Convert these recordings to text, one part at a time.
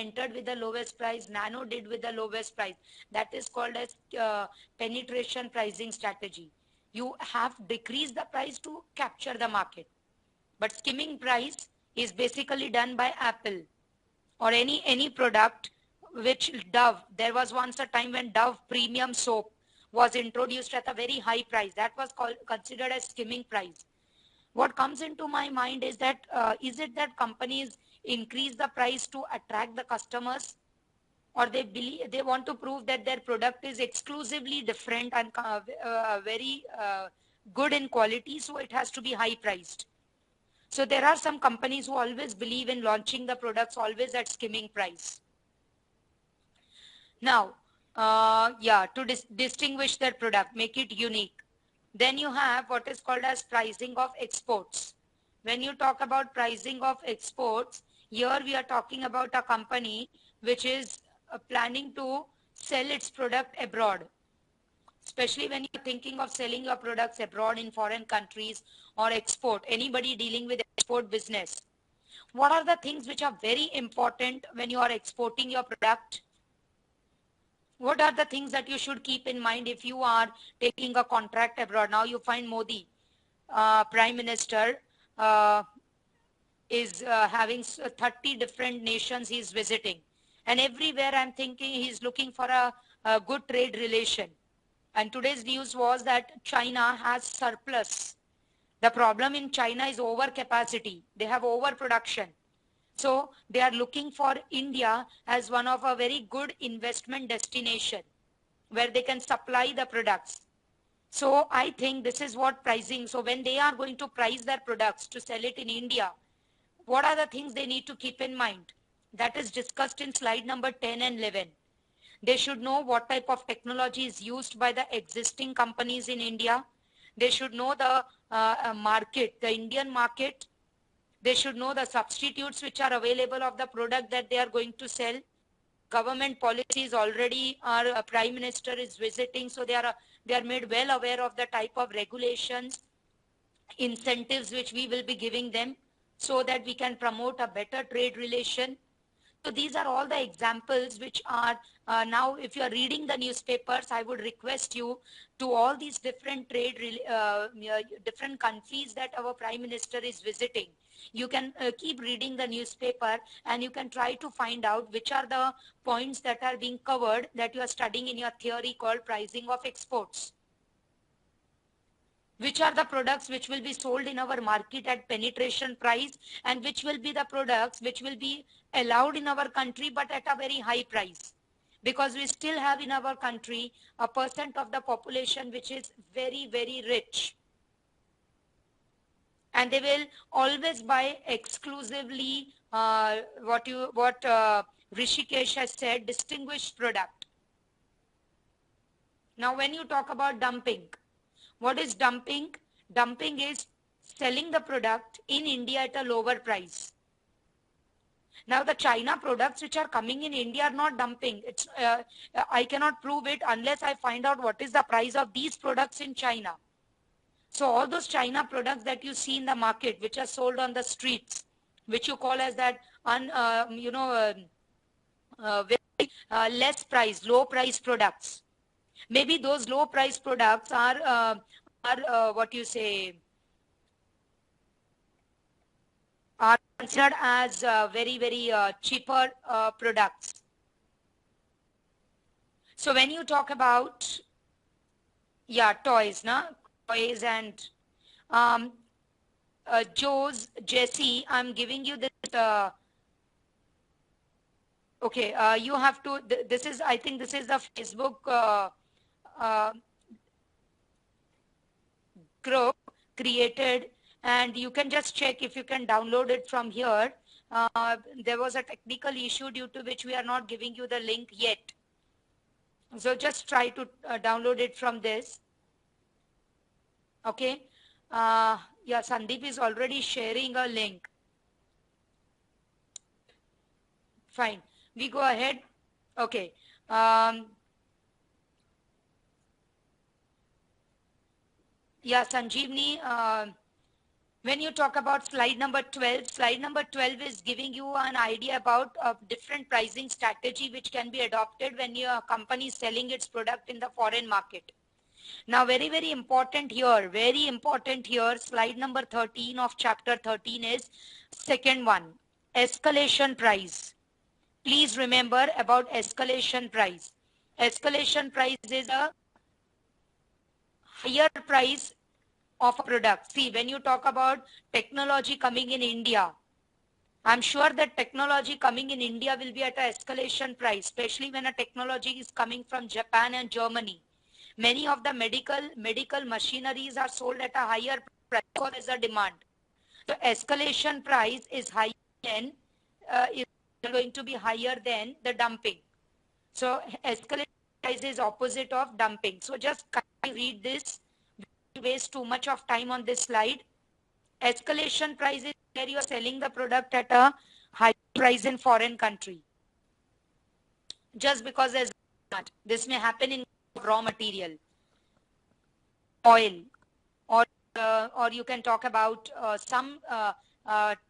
entered with the lowest price, Nano did with the lowest price. That is called as penetration pricing strategy. You have decreased the price to capture the market. But skimming price is basically done by Apple or any product which Dove. There was once a time when Dove premium soap was introduced at a very high price. That was considered as skimming price. What comes into my mind is that is it that companies increase the price to attract the customers, or they believe they want to prove that their product is exclusively different and very good in quality, so it has to be high priced. So there are some companies who always believe in launching the products always at skimming price. Now, to distinguish their product, make it unique. Then you have what is called as pricing of exports. When you talk about pricing of exports, here we are talking about a company which is planning to sell its product abroad. Especially when you're thinking of selling your products abroad in foreign countries or export, anybody dealing with export business. What are the things which are very important when you are exporting your product? What are the things that you should keep in mind if you are taking a contract abroad? Now you find Modi, Prime Minister, is having 30 different nations he's visiting. And everywhere I'm thinking he's looking for a good trade relation. And today's news was that China has surplus. The problem in China is overcapacity. They have overproduction. So they are looking for India as one of a very good investment destination where they can supply the products. So I think this is what pricing. So when they are going to price their products to sell it in India, what are the things they need to keep in mind? That is discussed in slide number 10 and 11. They should know what type of technology is used by the existing companies in India. They should know the market, the Indian market. They should know the substitutes which are available of the product that they are going to sell. Government policies already our Prime Minister is visiting, so they are made well aware of the type of regulations, incentives which we will be giving them so that we can promote a better trade relation. So these are all the examples which are now, if you are reading the newspapers, I would request you to all these different different countries that our Prime Minister is visiting. You can keep reading the newspaper and you can try to find out which are the points that are being covered that you are studying in your theory called pricing of exports. Which are the products which will be sold in our market at penetration price, and which will be the products which will be allowed in our country but at a very high price. Because we still have in our country a percent of the population which is very, very rich. And they will always buy exclusively what Rishikesh has said, distinguished product. Now when you talk about dumping, what is dumping? Dumping is selling the product in India at a lower price. Now the China products which are coming in India are not dumping. I cannot prove it unless I find out what is the price of these products in China. So all those China products that you see in the market which are sold on the streets, which you call as that very less price, low price products. Maybe those low price products are what you say, are considered as very, very cheaper products. So when you talk about, toys, toys and Jesse, I'm giving you this, okay, you have to, this is, I think this is the Facebook group created, and you can just check if you can download it from here. There was a technical issue due to which we are not giving you the link yet. So just try to download it from this. Okay. Yeah, Sandeep is already sharing a link. Fine. We go ahead. Okay. Yeah, Sanjeevni, When you talk about slide number 12 is giving you an idea about a different pricing strategy which can be adopted when your company is selling its product in the foreign market. Now, very important here, slide number 13 of chapter 13 is second one, escalation price. Please remember about escalation price. Escalation price is a higher price of a product. See, when you talk about technology coming in India, I'm sure that technology coming in India will be at an escalation price, especially when a technology is coming from Japan and Germany. Many of the medical machineries are sold at a higher price because there's a demand. So escalation price is higher than is going to be higher than the dumping. So escalation price is opposite of dumping. So just read this. Don't waste too much of time on this slide. Escalation price is where you are selling the product at a high price in foreign country. Just because there's demand. This may happen in raw material, oil, or you can talk about some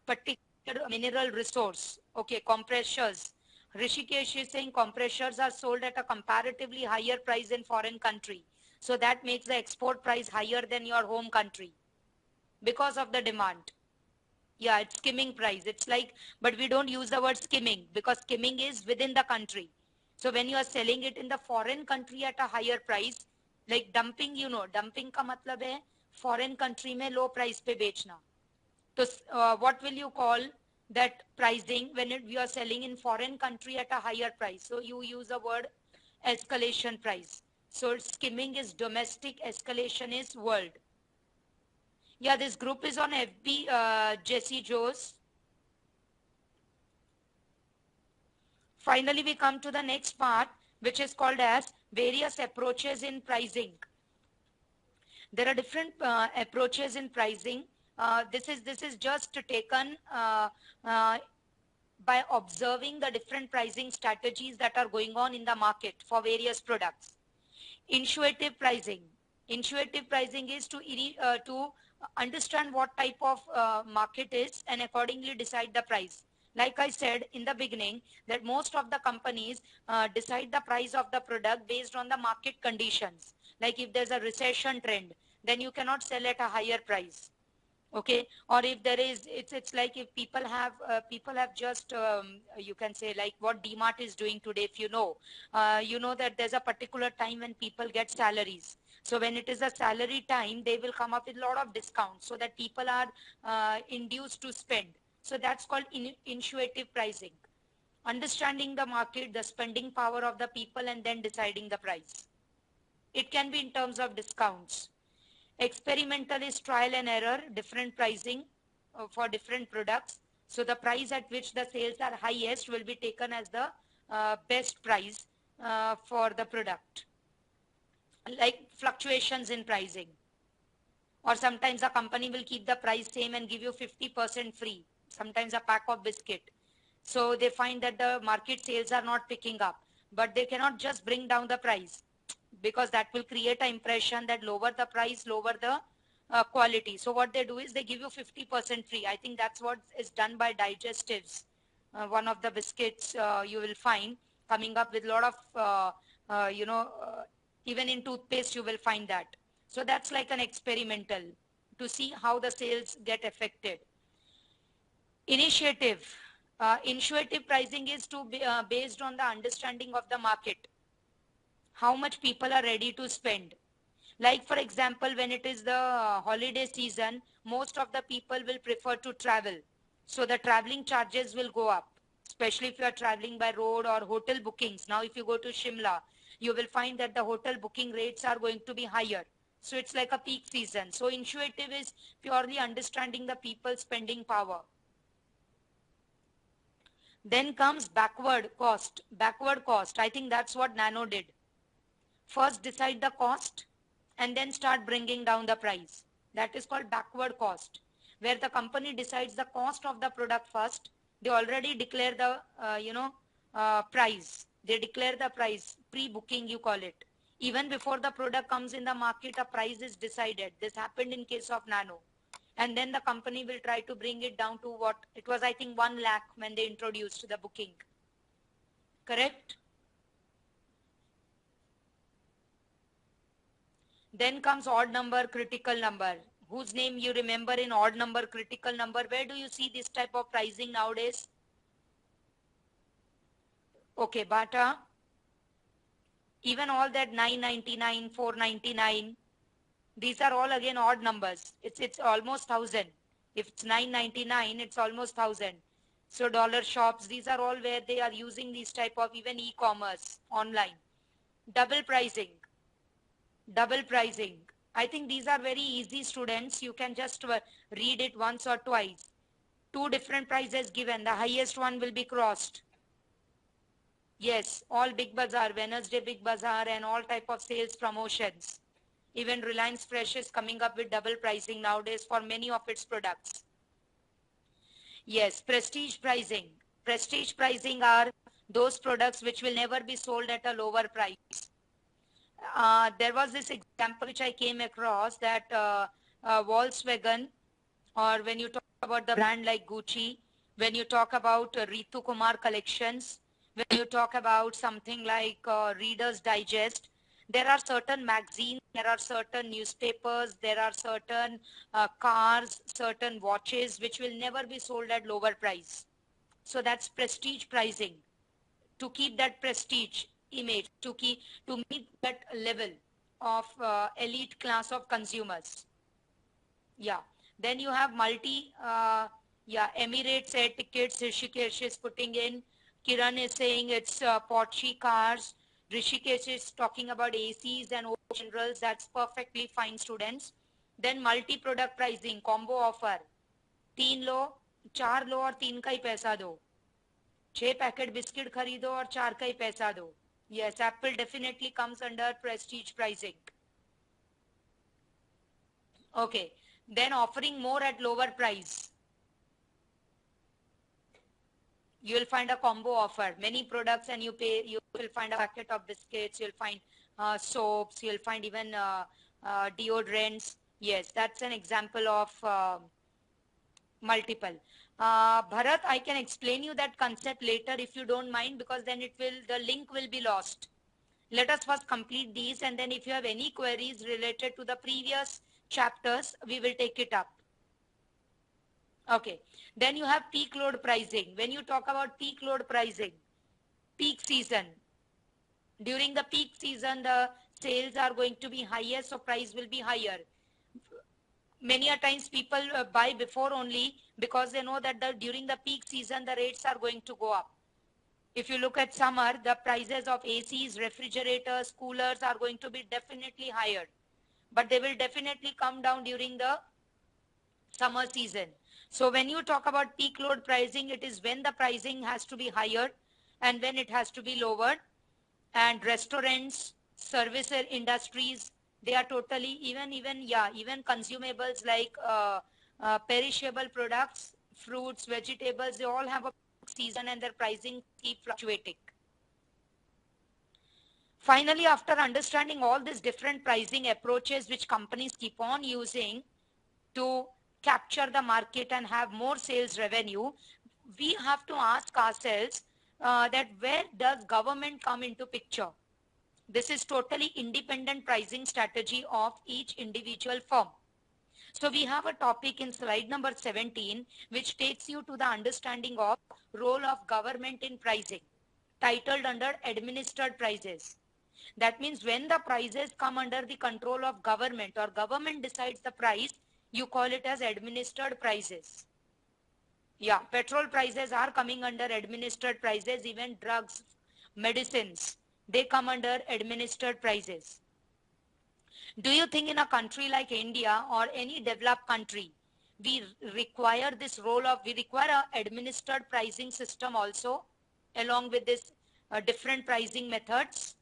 particular mineral resource. Okay, compressors. Rishikesh is saying compressors are sold at a comparatively higher price in foreign country. So that makes the export price higher than your home country because of the demand. Yeah, it's skimming price. It's like, but we don't use the word skimming because skimming is within the country. So when you are selling it in the foreign country at a higher price, like dumping, dumping का मतलब है foreign country में low price पे बेचना. So what will you call that pricing when you are selling in foreign country at a higher price? So you use the word escalation price. So skimming is domestic, escalation is world. Yeah, this group is on FB, Jesse Joes. Finally, we come to the next part, which is called as various approaches in pricing. There are different approaches in pricing. This is just taken by observing the different pricing strategies that are going on in the market for various products. Intuitive pricing. Intuitive pricing is to understand what type of market is and accordingly decide the price. Like I said in the beginning, that most of the companies decide the price of the product based on the market conditions. Like if there's a recession trend, then you cannot sell at a higher price. Okay, or if there is, it's like if people have just you can say like what DMart is doing today. If you know that there's a particular time when people get salaries. So when it is a salary time, they will come up with a lot of discounts so that people are induced to spend. So that's called intuitive pricing. Understanding the market, the spending power of the people, and then deciding the price. It can be in terms of discounts. Experimental is trial and error, different pricing for different products. So the price at which the sales are highest will be taken as the best price for the product. Like fluctuations in pricing. Or sometimes a company will keep the price same and give you 50% free. Sometimes a pack of biscuit. So they find that the market sales are not picking up. But they cannot just bring down the price, because that will create an impression that lower the price, lower the quality. So what they do is they give you 50% free. I think that's what is done by digestives. One of the biscuits you will find coming up with a lot of, even in toothpaste you will find that. So that's like an experimental to see how the sales get affected. Initiative. Intuitive pricing is to be based on the understanding of the market. How much people are ready to spend. Like for example, when it is the holiday season, most of the people will prefer to travel. So the traveling charges will go up, especially if you are traveling by road or hotel bookings. Now, if you go to Shimla, you will find that the hotel booking rates are going to be higher. So it's like a peak season. So intuitive is purely understanding the people's spending power. Then comes backward cost. Backward cost. I think that's what Nano did. First decide the cost and then start bringing down the price. That is called backward cost, where the company decides the cost of the product first. They already declare the price. They declare the price, pre-booking you call it. Even before the product comes in the market, a price is decided. This happened in case of Nano. And then the company will try to bring it down to what it was, I think 1 lakh when they introduced the booking. Correct? Then comes odd number, critical number. Whose name you remember in odd number, critical number? Where do you see this type of pricing nowadays? Okay, Bata. Even all that 999, 499, these are all again odd numbers. It's almost 1,000. If it's 999, it's almost 1,000. So dollar shops, these are all where they are using these type of even e-commerce online. Double pricing. Double pricing. I think these are very easy, students. You can just read it once or twice. Two different prices given. The highest one will be crossed. Yes, all Big Bazaar, Wednesday Big Bazaar and all type of sales promotions. Even Reliance Fresh is coming up with double pricing nowadays for many of its products. Yes, prestige pricing. Prestige pricing are those products which will never be sold at a lower price. There was this example which I came across that Volkswagen, or when you talk about the brand like Gucci, when you talk about Ritu Kumar collections, when you talk about something like Reader's Digest, there are certain magazines, there are certain newspapers, there are certain cars, certain watches which will never be sold at lower price. So that's prestige pricing. To keep that prestige image, to meet that level of elite class of consumers. Yeah. Then you have Emirates Air Tickets, Rishikesh is putting in. Kiran is saying it's Porsche cars. Rishikesh is talking about ACs and generals. That's perfectly fine, students. Then multi-product pricing, combo offer. 3 लो, 4 लो और 3 का ही पैसा दो. 6 packet biscuit खरीदो और 4 का ही पैसा दो. Yes, Apple definitely comes under prestige pricing. Okay. Then offering more at lower price. You will find a combo offer. Many products and you will find a packet of biscuits, you'll find soaps, you'll find even deodorants. Yes, that's an example of multiple. Bharat, I can explain you that concept later if you don't mind, because then the link will be lost. Let us first complete these, and then if you have any queries related to the previous chapters, we will take it up. Okay. Then you have peak load pricing. When you talk about peak load pricing, peak season. During the peak season, the sales are going to be higher, so price will be higher. Many a times people buy before only because they know that during the peak season, the rates are going to go up. If you look at summer, the prices of ACs, refrigerators, coolers are going to be definitely higher. But they will definitely come down during the summer season. So when you talk about peak load pricing, it is when the pricing has to be higher and when it has to be lowered. And restaurants, service industries, they are totally, even consumables like perishable products, fruits, vegetables, they all have a season and their pricing keep fluctuating. Finally, after understanding all these different pricing approaches which companies keep on using to capture the market and have more sales revenue, we have to ask ourselves that where does government come into picture? This is totally independent pricing strategy of each individual firm. So we have a topic in slide number 17, which takes you to the understanding of role of government in pricing, titled under administered prices. That means when the prices come under the control of government or government decides the price, you call it as administered prices. Yeah, petrol prices are coming under administered prices, even drugs, medicines, they come under administered prices. Do you think in a country like India or any developed country, we require this role of, we require a administered pricing system also along with this different pricing methods?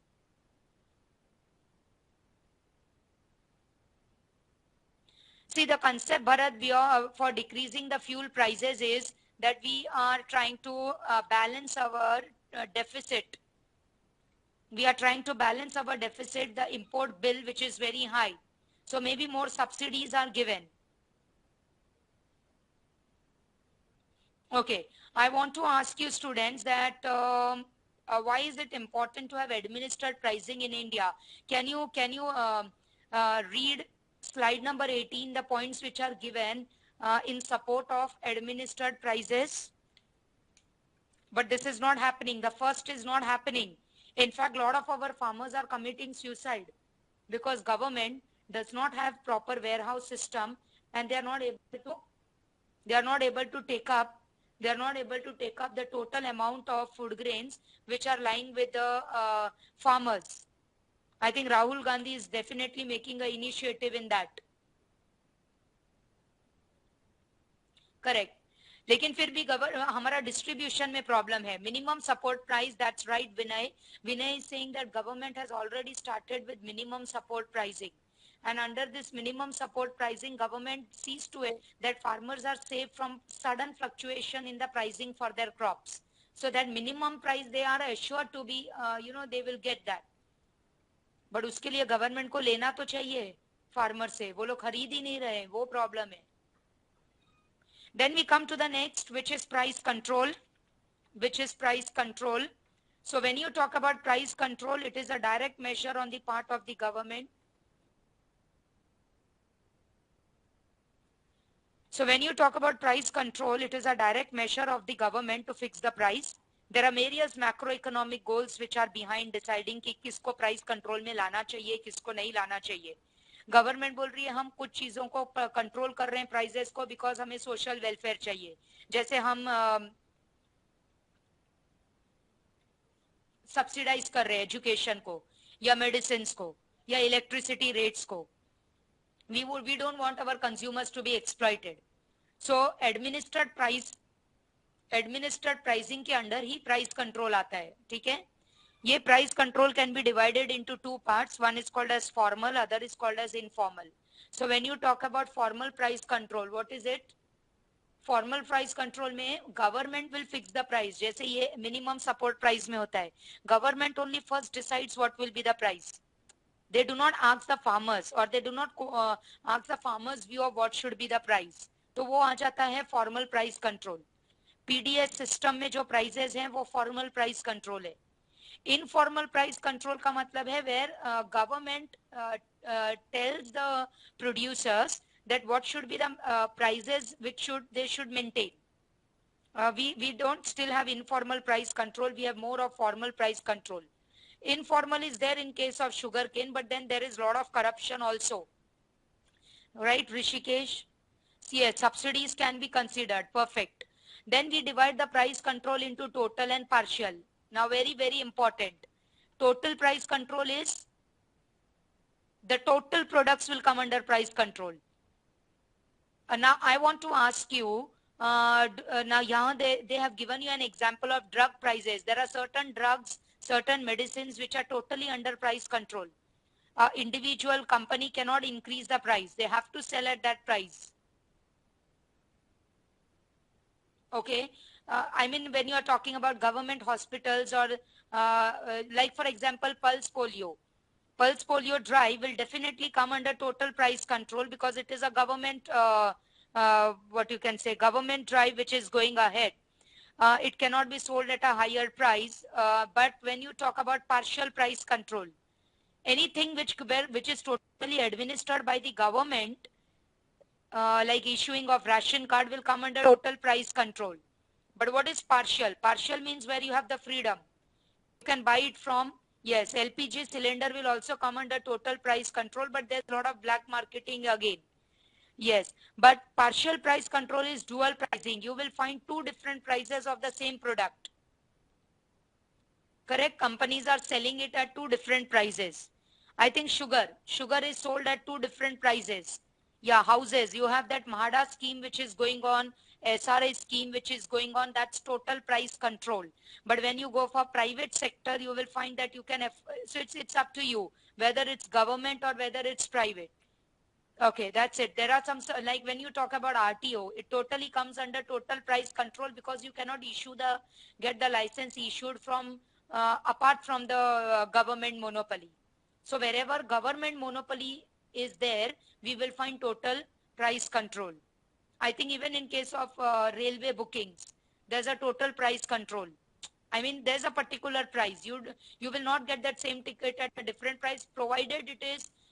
See, the concept, Bharat, for decreasing the fuel prices is that we are trying to balance our deficit. We are trying to balance our deficit, the import bill, which is very high. So maybe more subsidies are given. Okay, I want to ask you students that why is it important to have administered pricing in India? Can you read slide number 18, the points which are given in support of administered prices? But this is not happening. The first is not happening. In fact, a lot of our farmers are committing suicide because government does not have proper warehouse system, and they are not able to take up the total amount of food grains which are lying with the farmers. I think Rahul Gandhi is definitely making an initiative in that. Correct, लेकिन फिर भी हमारा distribution में problem है. Minimum support price, that's right Vinay. Vinay is saying that government has already started with minimum support pricing, and under this minimum support pricing, government sees to it that farmers are saved from sudden fluctuation in the pricing for their crops, so that minimum price they are assured to be they will get that. But उसके लिए government को लेना तो चाहिए farmer से, वो लोग खरीद ही नहीं रहे, वो प्रॉब्लम है. Then we come to the next, which is price control. So when you talk about price control, it is a direct measure on the part of the government. So when you talk about price control, it is a direct measure of the government to fix the price. There are various macroeconomic goals which are behind deciding कि किसको price control में लाना चाहिए, किसको नहीं लाना चाहिए. Government बोल रही है हम कुछ चीजों को कंट्रोल कर रहे हैं प्राइसेस को बिकॉज हमें सोशल वेलफेयर चाहिए. जैसे हम सब्सिडाइज कर रहे हैं एजुकेशन को या मेडिसिन को या इलेक्ट्रिसिटी रेट्स को. we don't want our consumers to be exploited. So administered pricing के अंडर ही प्राइस कंट्रोल आता है. ठीक है, ये price control can be divided into two parts. One is called as formal, other is called as informal. So when you talk about formal price control, what is it? Formal price control में government will fix the price. जैसे ये minimum support price में होता है, government only first decides what will be the price. They do not ask the farmers, or they do not ask the farmers view of what should be the price. तो वो आ जाता है formal price control. PDS system में जो prices हैं वो formal price control है. Informal price control का मतलब है where government tells the producers that what should be the prices which they should maintain. We don't still have informal price control. We have more of formal price control. Informal is there in case of sugarcane, but then there is a lot of corruption also. Right, Rishikesh? Yes, subsidies can be considered. Perfect. Then we divide the price control into total and partial. Now very, very important. Total price control is the total products will come under price control. Now I want to ask you, now यहाँ they have given you an example of drug prices. There are certain drugs, certain medicines which are totally under price control. Individual company cannot increase the price. They have to sell at that price. Okay. I mean, when you are talking about government hospitals or like for example, pulse polio drive will definitely come under total price control because it is a government, what you can say, government drive which is going ahead. It cannot be sold at a higher price. But when you talk about partial price control, anything which is totally administered by the government, like issuing of ration card will come under total price control. But what is partial? Partial means where you have the freedom. You can buy it from, yes, LPG cylinder will also come under total price control, but there's a lot of black marketing again. Yes, but partial price control is dual pricing. You will find two different prices of the same product. Correct? Companies are selling it at two different prices. I think sugar is sold at two different prices. Yeah, houses, you have that MHADA scheme which is going on, SRA scheme which is going on, that's total price control. But when you go for private sector, you will find that you can have, so it's up to you, whether it's government or whether it's private. Okay, that's it. There are some, like when you talk about RTO, it totally comes under total price control because you cannot get the license issued from, apart from the government monopoly. So wherever government monopoly is there, we will find total price control. I think even in case of railway bookings, There's a total price control. I mean, there's a particular price. You will not get that same ticket at a different price, provided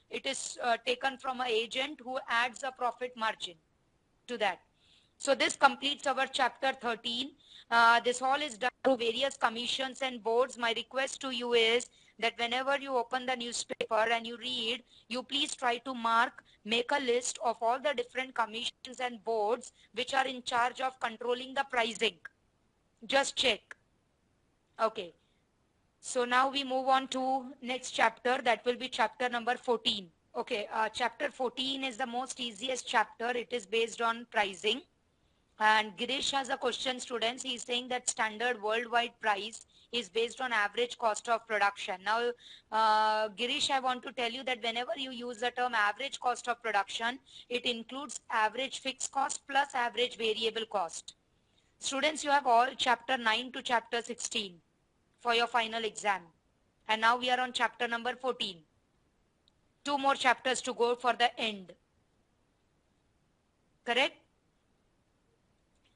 it is taken from an agent who adds a profit margin to that. So this completes our chapter 13. This all is done through various commissions and boards. My request to you is that whenever you open the newspaper and you read, you please try to make a list of all the different commissions and boards which are in charge of controlling the pricing. Just check. Okay. So now we move on to next chapter. That will be chapter number 14. Okay. Chapter 14 is the most easiest chapter. It is based on pricing. And Girish has a question, students. He is saying that standard worldwide price is based on average cost of production. Now, Girish, I want to tell you that whenever you use the term average cost of production, it includes average fixed cost plus average variable cost. Students, you have all chapter 9 to chapter 16 for your final exam. And now we are on chapter number 14. 2 more chapters to go for the end. Correct?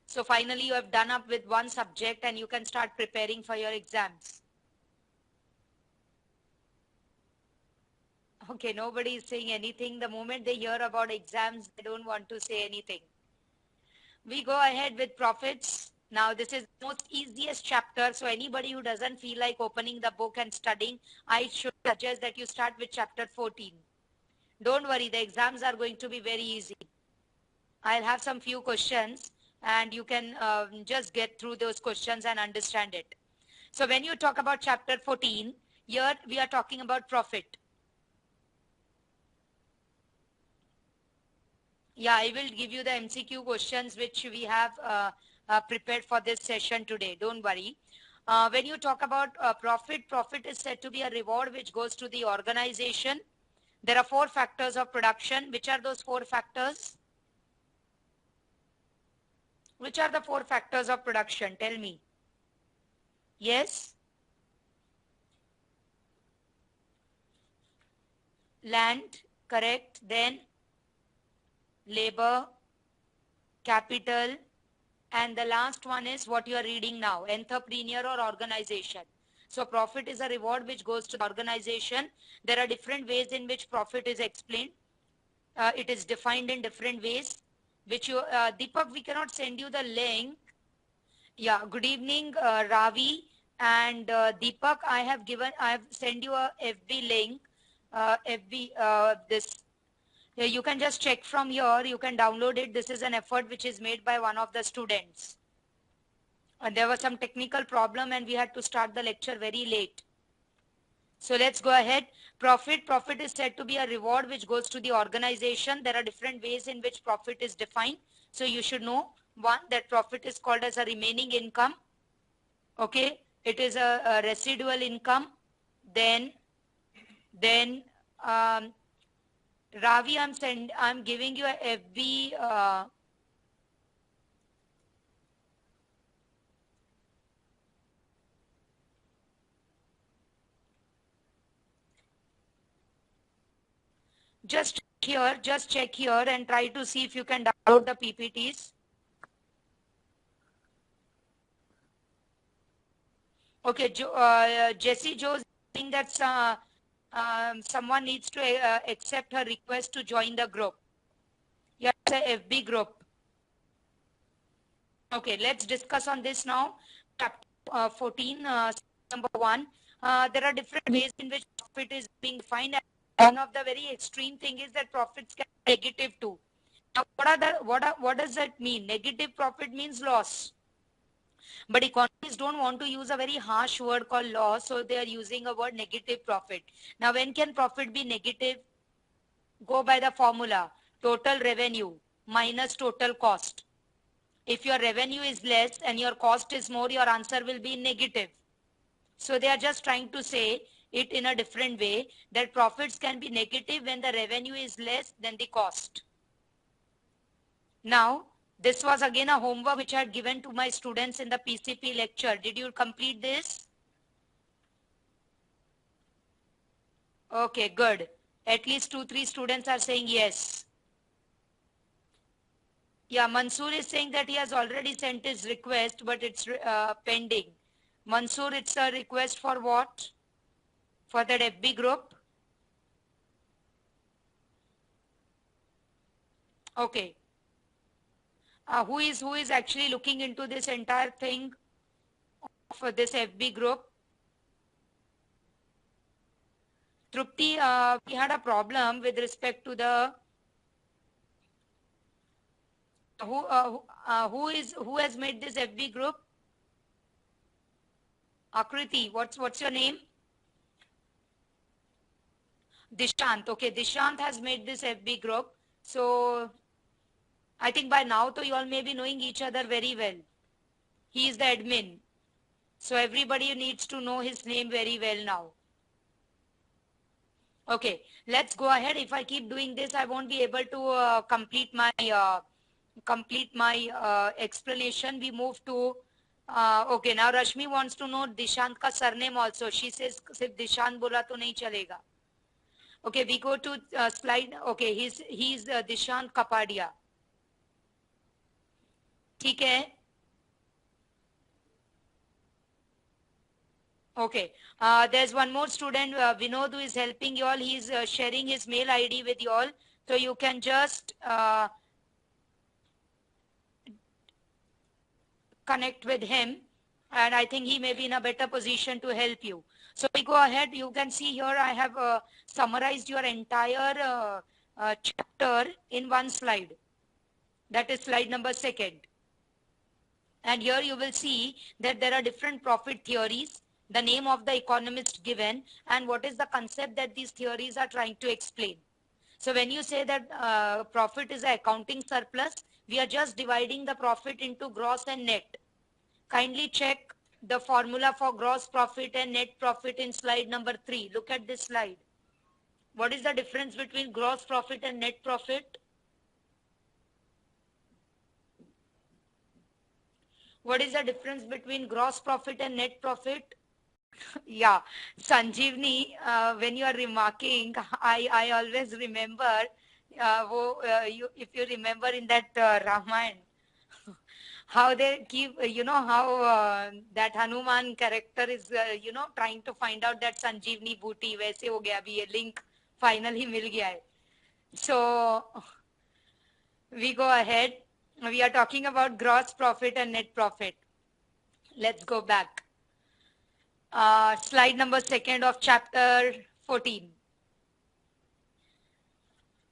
So finally you have done up with one subject and you can start preparing for your exams. Okay, nobody is saying anything. The moment they hear about exams, they don't want to say anything. We go ahead with profits. Now this is the most easiest chapter. So anybody who doesn't feel like opening the book and studying, I should suggest that you start with chapter 14. Don't worry, the exams are going to be very easy. I'll have some few questions and you can just get through those questions and understand it. So when you talk about chapter 14, here we are talking about profit. Yeah, I will give you the MCQ questions which we have prepared for this session today. Don't worry. When you talk about profit, profit is said to be a reward which goes to the organization. There are 4 factors of production. Which are those 4 factors? Which are the 4 factors of production? Tell me. Yes? Land, correct. Then labor, capital, and the last one is what you are reading now, entrepreneur or organization. So profit is a reward which goes to the organization. There are different ways in which profit is explained. It is defined in different ways, which you, Deepak, we cannot send you the link. Yeah, good evening, Ravi and Deepak. I have sent you a FB link, FB, this. You can just check from here. You can download it. This is an effort which is made by one of the students. There was some technical problem and we had to start the lecture very late. So let's go ahead. Profit. Profit is said to be a reward which goes to the organization. There are different ways in which profit is defined. So you should know, one, that profit is called as a remaining income. Okay. It is a residual income. Then Ravi, I'm giving you a FB, just check here and try to see if you can download the PPTs. Okay, Jesse Joe saying that someone needs to accept her request to join the group. Yeah, it's a FB group. Okay, let's discuss on this now. Chapter 14, number 1. There are different ways in which profit is being defined. One of the very extreme thing is that profits can be negative too. Now, what does that mean? Negative profit means loss. But economists don't want to use a very harsh word called loss, so they are using a word negative profit. Now, when can profit be negative? Go by the formula, total revenue minus total cost. If your revenue is less and your cost is more, your answer will be negative. So they are just trying to say it in a different way, that profits can be negative when the revenue is less than the cost. Now, this was again a homework which I had given to my students in the PCP lecture. Did you complete this? Okay, good. At least 2-3 students are saying yes. Yeah, Mansoor is saying that he has already sent his request, but it's pending. Mansoor, it's a request for what? For that FB group? Okay. Who is actually looking into this entire thing for this FB group? Trupti, we had a problem with respect to the who has made this FB group? Akriti, what's your name? Dishant. Okay, Dishant has made this FB group. So I think by now, you all may be knowing each other very well. He is the admin. So everybody needs to know his name very well now. Okay, let's go ahead. If I keep doing this, I won't be able to complete my explanation. We move to okay. Now Rashmi wants to know Dishant ka surname also. She says सिर्फ Dishant बोला तो नहीं चलेगा. Okay, we go to slide. Okay, he's Dishant Kapadia. ठीक है. Okay. There's one more student, Vinod, who is helping you all. He's sharing his mail ID with you all. So you can just connect with him. And I think he may be in a better position to help you. So we go ahead. You can see here I have summarized your entire chapter in one slide. That is slide number 2. And here you will see that there are different profit theories, the name of the economist given, and what is the concept that these theories are trying to explain. So when you say that profit is an accounting surplus, we are just dividing the profit into gross and net. Kindly check the formula for gross profit and net profit in slide number 3. Look at this slide. What is the difference between gross profit and net profit? What is the difference between gross profit and net profit? Yeah, Sanjeevni, when you are remarking, I always remember, if you remember in that Ramayana, how they keep, how that Hanuman character is, trying to find out that Sanjeevni booty, वैसे हो गया अभी ये link finally मिल गया है. So we go ahead. We are talking about gross profit and net profit. Let's go back. Slide number 2 of chapter 14.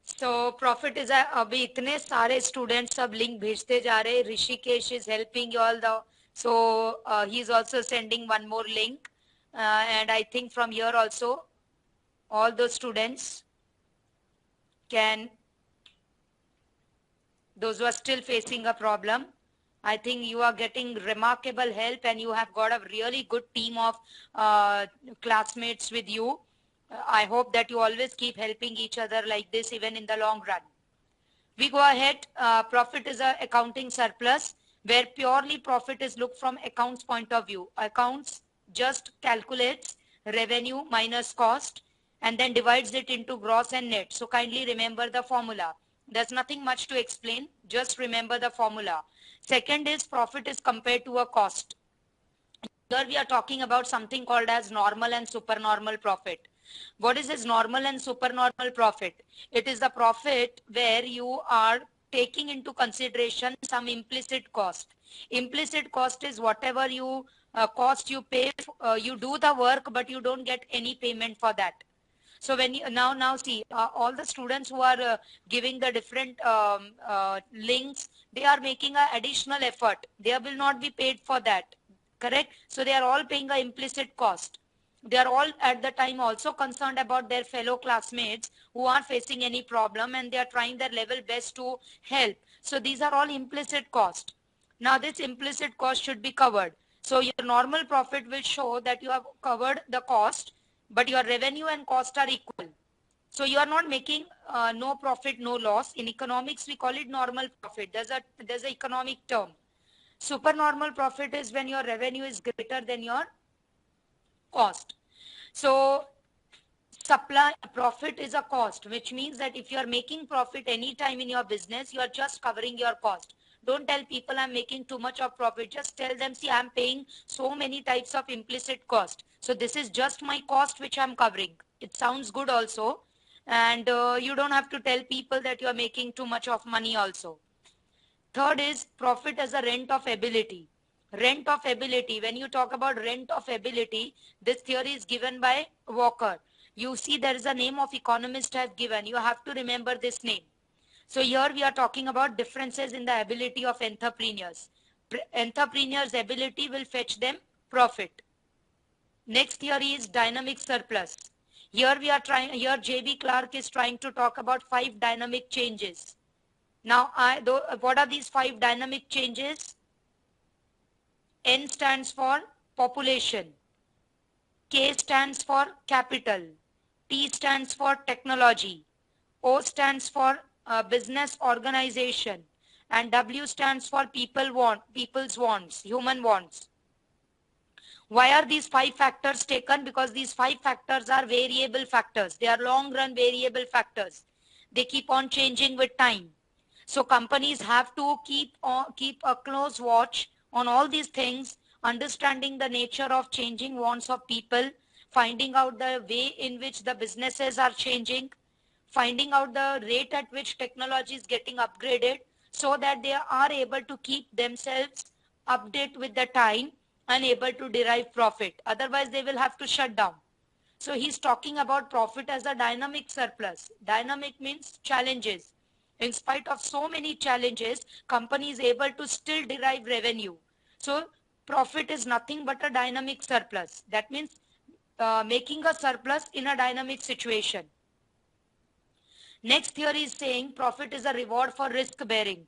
So profit is अभी इतने सारे students सब link भेजते जा रहे. Rishikesh is helping you all. So he is also sending one more link. And I think from here also, all those students can, those who are still facing a problem, I think you are getting remarkable help and you have got a really good team of classmates with you. I hope that you always keep helping each other like this even in the long run. We go ahead. Profit is an accounting surplus where purely profit is looked from accounts point of view. Accounts just calculates revenue minus cost and then divides it into gross and net. So kindly remember the formula. There's nothing much to explain. Just remember the formula. Second is profit is compared to a cost. Here we are talking about something called as normal and supernormal profit. What is this normal and supernormal profit? It is the profit where you are taking into consideration some implicit cost. Implicit cost is whatever you cost you pay, you do the work, but you don't get any payment for that. So when you now see all the students who are giving the different links, they are making an additional effort. They will not be paid for that. Correct? So they are all paying an implicit cost. They are all at the time also concerned about their fellow classmates who are facing any problem and they are trying their level best to help. So these are all implicit cost. Now this implicit cost should be covered. So your normal profit will show that you have covered the cost, but your revenue and cost are equal. So you are not making no profit, no loss. In economics, we call it normal profit. There's an economic term. Supernormal profit is when your revenue is greater than your cost. So supply profit is a cost, which means that if you are making profit anytime in your business, you are just covering your cost. Don't tell people I'm making too much of profit. Just tell them, see, I'm paying so many types of implicit cost. So this is just my cost which I'm covering. It sounds good also. And you don't have to tell people that you're making too much of money also. Third is profit as a rent of ability. Rent of ability. When you talk about rent of ability, this theory is given by Walker. You see there is a name of economist I have given. You have to remember this name. So here we are talking about differences in the ability of entrepreneurs. Entrepreneurs' ability will fetch them profit. Next theory is dynamic surplus. Here J.B. Clark is trying to talk about 5 dynamic changes. Now, what are these 5 dynamic changes? N stands for population. K stands for capital. T stands for technology. O stands for business organization. And W stands for people's wants, human wants. Why are these 5 factors taken? Because these 5 factors are variable factors. They are long run variable factors. They keep on changing with time. So companies have to keep a close watch on all these things, understanding the nature of changing wants of people, finding out the way in which the businesses are changing, finding out the rate at which technology is getting upgraded, so that they are able to keep themselves update with the time and able to derive profit. Otherwise, they will have to shut down. So he's talking about profit as a dynamic surplus. Dynamic means challenges. In spite of so many challenges, company is able to still derive revenue. So profit is nothing but a dynamic surplus. That means making a surplus in a dynamic situation. Next theory is saying profit is a reward for risk bearing.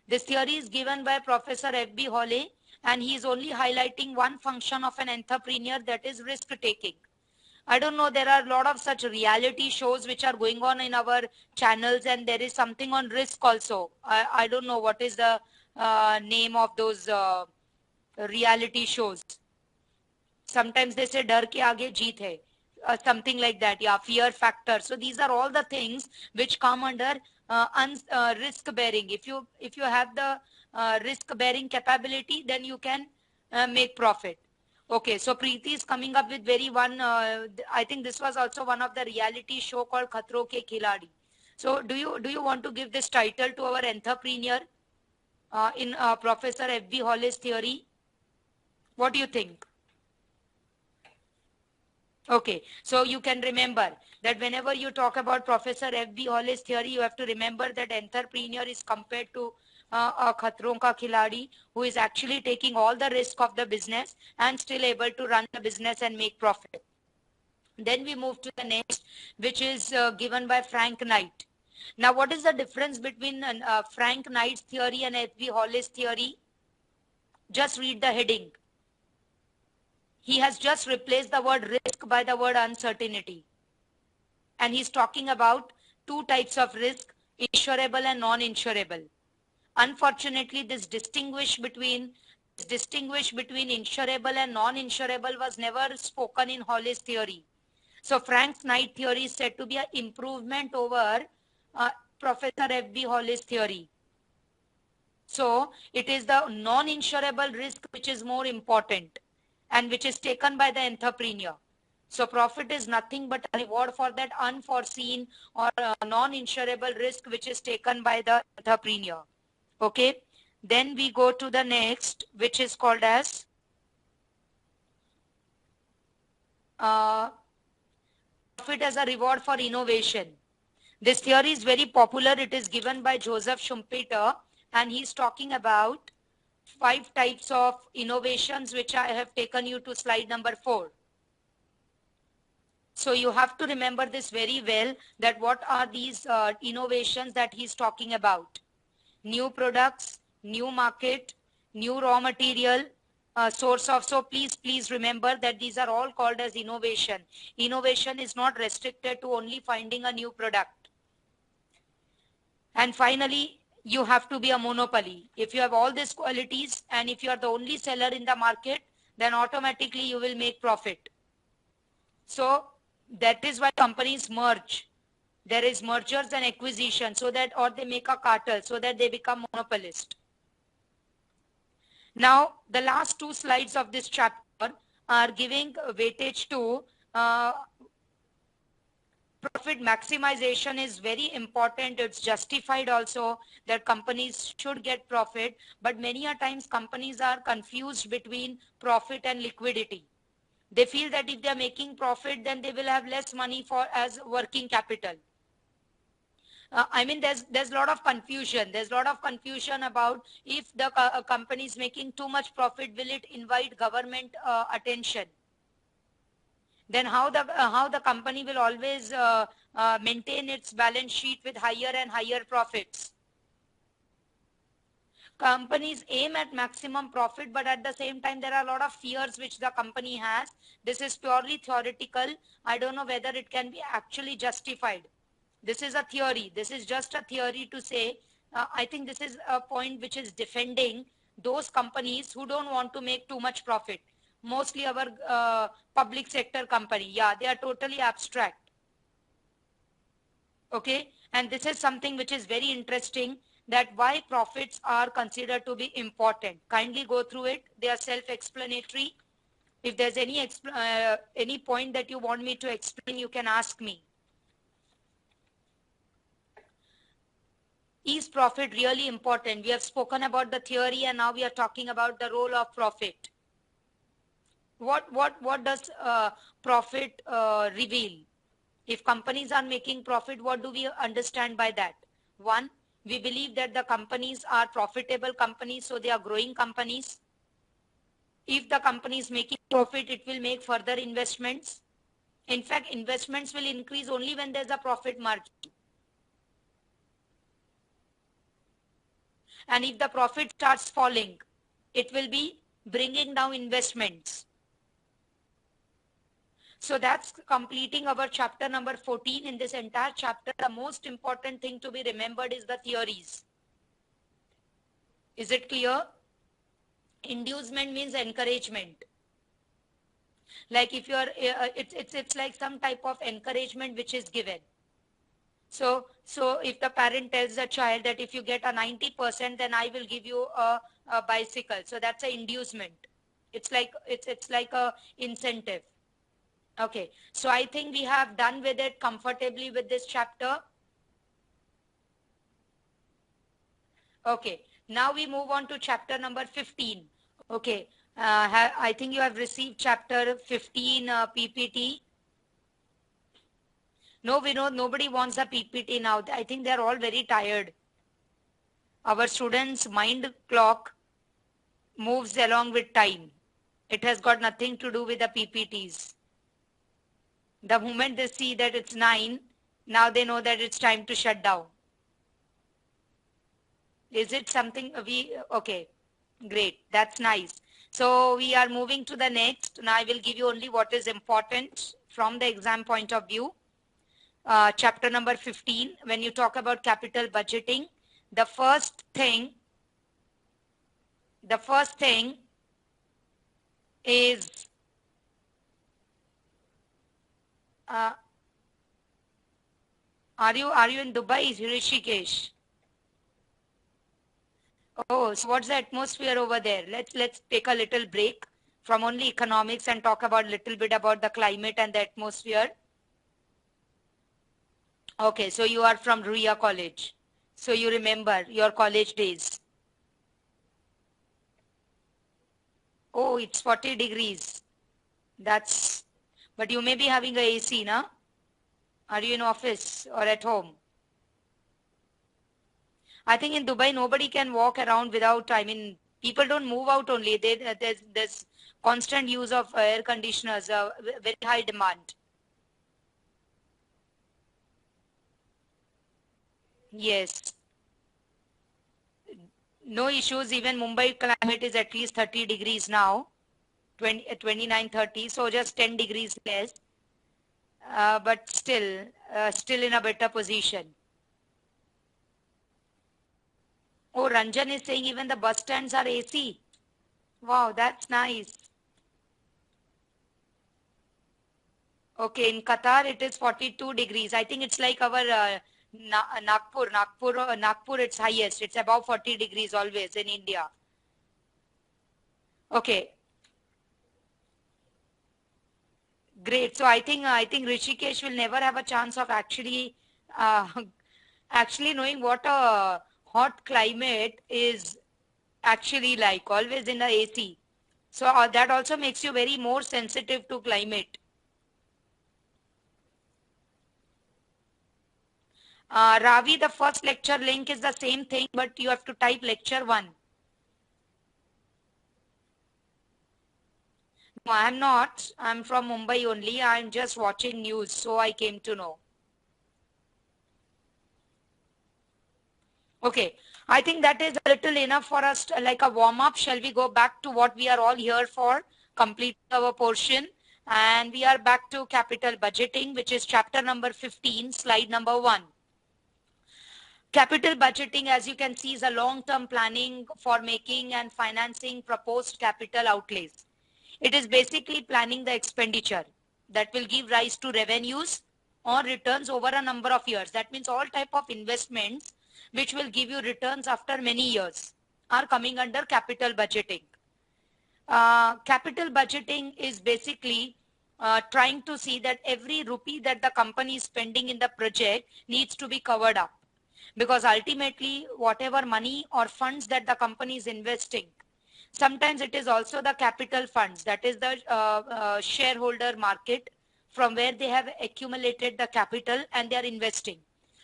This theory is given by Professor F.B. Hawley, and he is only highlighting one function of an entrepreneur, that is risk taking. I don't know, there are a lot of such reality shows which are going on in our channels, and there is something on risk also. I don't know what is the name of those reality shows. Sometimes they say डर के आगे जीत है, something like that. Yeah, fear factor. So these are all the things which come under risk bearing. If you have the risk bearing capability, then you can make profit. Okay, so Preeti is coming up with I think this was also one of the reality show called Khatron Ke Khiladi. So do you want to give this title to our entrepreneur in Professor F.B. Hawley's theory? What do you think? Okay, so you can remember that whenever you talk about Professor F.B. Hawley's theory, you have to remember that entrepreneur is compared to a Khatron Ka Khiladi, who is actually taking all the risk of the business and still able to run the business and make profit. Then we move to the next, which is given by Frank Knight. Now, what is the difference between Frank Knight's theory and F.B. Hawley's theory? Just read the heading. He has just replaced the word risk by the word uncertainty. And he's talking about 2 types of risk, insurable and non-insurable. Unfortunately, this distinguish between insurable and non-insurable was never spoken in Hawley's theory. So Frank Knight theory is said to be an improvement over Professor F.B. Hawley's theory. So it is the non-insurable risk which is more important and which is taken by the entrepreneur. So profit is nothing but a reward for that unforeseen or non-insurable risk which is taken by the entrepreneur. Okay. Then we go to the next, which is called as profit as a reward for innovation. This theory is very popular. It is given by Joseph Schumpeter, and he's talking about 5 types of innovations, which I have taken you to slide number 4. So you have to remember this very well, that what are these innovations that he's talking about. New products, new market, new raw material, source of. So please remember that these are all called as innovation. Innovation is not restricted to only finding a new product. And finally, you have to be a monopoly. If you have all these qualities and if you are the only seller in the market, then automatically you will make profit. So That is why companies merge. There is mergers and acquisition so that, or they make a cartel so that they become monopolist. Now, the last two slides of this chapter are giving weightage to profit maximization is very important. It's justified also that companies should get profit, but many a times companies are confused between profit and liquidity. They feel that if they're making profit, then they will have less money for as working capital. I mean, there's a lot of confusion. There's a lot of confusion about if the company is making too much profit, will it invite government attention? Then how the company will always maintain its balance sheet with higher and higher profits. Companies aim at maximum profit, but at the same time, there are a lot of fears which the company has. This is purely theoretical. I don't know whether it can be actually justified. This is a theory. This is just a theory to say, I think this is a point which is defending those companies who don't want to make too much profit. Mostly our public sector company. Yeah, they are totally abstract. Okay. And this is something which is very interesting, that why profits are considered to be important. Kindly go through it. They are self-explanatory. If there's any point that you want me to explain, you can ask me. Is profit really important? We have spoken about the theory and now we are talking about the role of profit. What does profit reveal? If companies are making profit, what do we understand by that? One, we believe that the companies are profitable companies, so they are growing companies. If the company is making profit, it will make further investments. In fact, investments will increase only when there's a profit margin. And if the profit starts falling, it will be bringing down investments. So that's completing our chapter number 14. In this entire chapter, the most important thing to be remembered is the theories. Is it clear? Inducement means encouragement. Like if you're, it's like some type of encouragement which is given. So if the parent tells the child that if you get a 90%, then I will give you a bicycle. So that's an inducement. It's like a incentive. Okay. So I think we have done with it comfortably with this chapter. Okay. Now we move on to chapter number 15. Okay. I think you have received chapter 15 PPT. No, Vinod, nobody wants a PPT now. I think they're all very tired. Our students' mind clock moves along with time. It has got nothing to do with the PPTs. The moment they see that it's 9, now they know that it's time to shut down. Is it something okay, great. That's nice. So we are moving to the next. Now I will give you only what is important from the exam point of view. Chapter number 15, when you talk about capital budgeting, the first thing is are you in Dubai, Rishikesh? Oh, so what's the atmosphere over there? Let's take a little break from only economics and talk about a little bit about the climate and the atmosphere. Okay, so you are from Ruia College. So you remember your college days. Oh, it's 40 degrees. But you may be having a AC, na? Are you in office or at home? I think in Dubai, nobody can walk around without, I mean, people don't move out only. There's constant use of air conditioners, very high demand. Yes. No issues. Even Mumbai climate is at least 30 degrees now, 29, 30. So just 10 degrees less. But still in a better position. Oh, Ranjan is saying even the bus stands are AC. Wow, that's nice. Okay, in Qatar it is 42 degrees. I think it's like our Nagpur it's highest. It's above 40 degrees always in India. Okay, great. So I think Rishikesh will never have a chance of actually uh, actually knowing what a hot climate is actually like, always in the AC. So that also makes you very more sensitive to climate. Ravi, the first lecture link is the same thing, but you have to type lecture 1. No, I'm not. I'm from Mumbai only. I'm just watching news, so I came to know. Okay. I think that is a little enough for us, like a warm up. Shall we go back to what we are all here for? Complete our portion. And we are back to capital budgeting, which is chapter number 15, slide number 1. Capital budgeting, as you can see, is a long-term planning for making and financing proposed capital outlays. It is basically planning the expenditure that will give rise to revenues or returns over a number of years. That means all type of investments which will give you returns after many years are coming under capital budgeting. Capital budgeting is basically trying to see that every rupee that the company is spending in the project needs to be covered up. Because ultimately, whatever money or funds that the company is investing, sometimes it is also the capital funds, that is the shareholder market from where they have accumulated the capital and they are investing.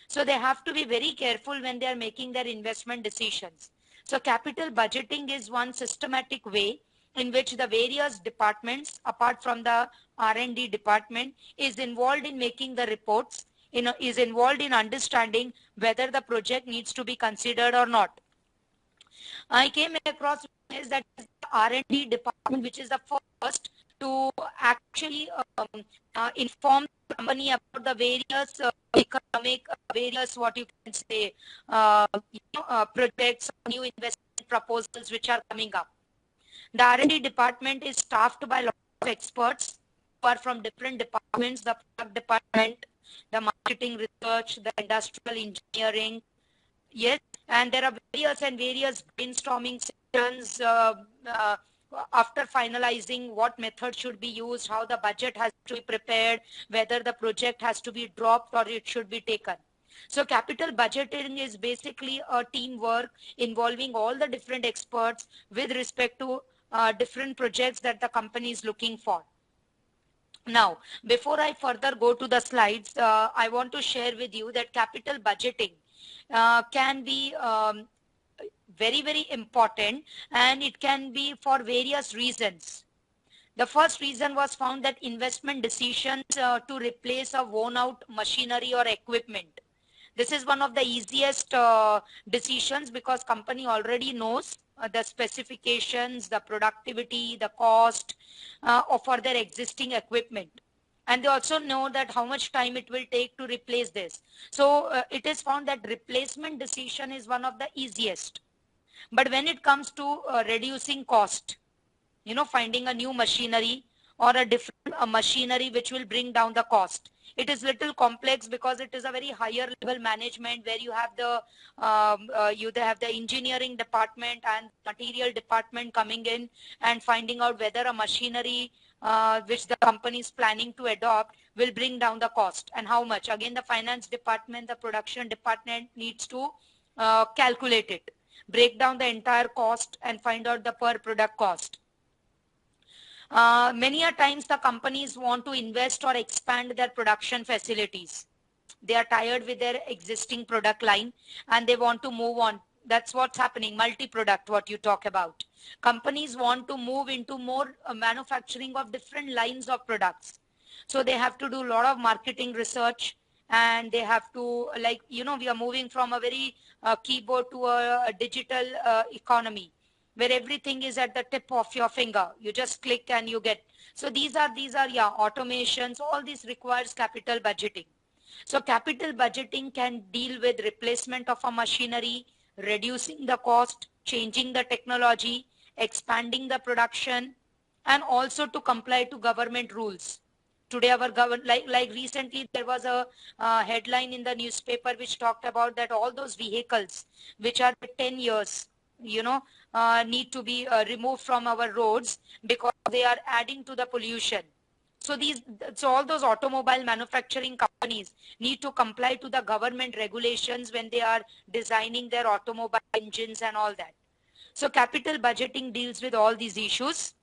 So they have to be very careful when they are making their investment decisions. So capital budgeting is one systematic way in which the various departments, apart from the R&D department, is involved in making the reports, is involved in understanding whether the project needs to be considered or not. I came across is that the R&D department, which is the first to actually inform the company about the various economic, various what you can say, projects, new investment proposals which are coming up. The R&D department is staffed by a lot of experts who are from different departments, the product department, the marketing research, the industrial engineering. Yes, and there are various brainstorming sessions uh, after finalizing what method should be used, how the budget has to be prepared, whether the project has to be dropped or it should be taken. So capital budgeting is basically a teamwork involving all the different experts with respect to different projects that the company is looking for. Now, before I further go to the slides, I want to share with you that capital budgeting can be very important, and it can be for various reasons. The first reason was found that investment decisions to replace a worn out machinery or equipment. This is one of the easiest decisions because company already knows the specifications, the productivity, the cost for their existing equipment. And they also know that how much time it will take to replace this. So it is found that replacement decision is one of the easiest. But when it comes to reducing cost, finding a new machinery or a different machinery which will bring down the cost, it is little complex because it is a very higher level management where you have the engineering department and material department coming in and finding out whether a machinery which the company is planning to adopt will bring down the cost and how much. Again, the finance department, the production department needs to calculate it, break down the entire cost and find out the per product cost. Many a times the companies want to invest or expand their production facilities. They are tired with their existing product line and they want to move on. That's what's happening, multi-product, what you talk about. Companies want to move into more manufacturing of different lines of products. So they have to do a lot of marketing research, and they have to, like, we are moving from a very keyboard to a digital economy where everything is at the tip of your finger. You just click and you get. So these are yeah, automations. All this requires capital budgeting. So capital budgeting can deal with replacement of a machinery, reducing the cost, changing the technology, expanding the production, and also to comply to government rules. Today our government, like recently there was a headline in the newspaper which talked about that all those vehicles which are 10 years, need to be removed from our roads because they are adding to the pollution. So all those automobile manufacturing companies need to comply to the government regulations when they are designing their automobile engines and all that. So capital budgeting deals with all these issues.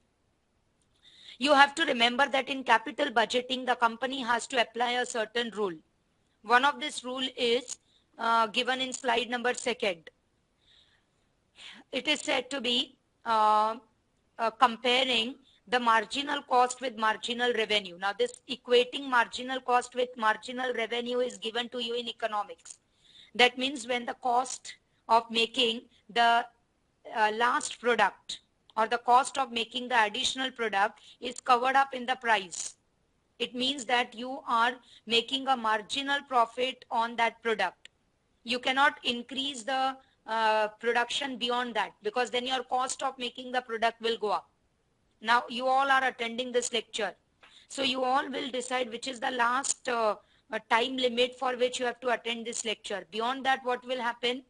You have to remember that in capital budgeting, the company has to apply a certain rule. One of this rule is given in slide number 2. It is said to be comparing the marginal cost with marginal revenue. Now this equating marginal cost with marginal revenue is given to you in economics. That means when the cost of making the last product or the cost of making the additional product is covered up in the price. It means that you are making a marginal profit on that product. You cannot increase the production beyond that, because then your cost of making the product will go up. Now you all are attending this lecture, so you all will decide which is the last time limit for which you have to attend this lecture. Beyond that, what will happen?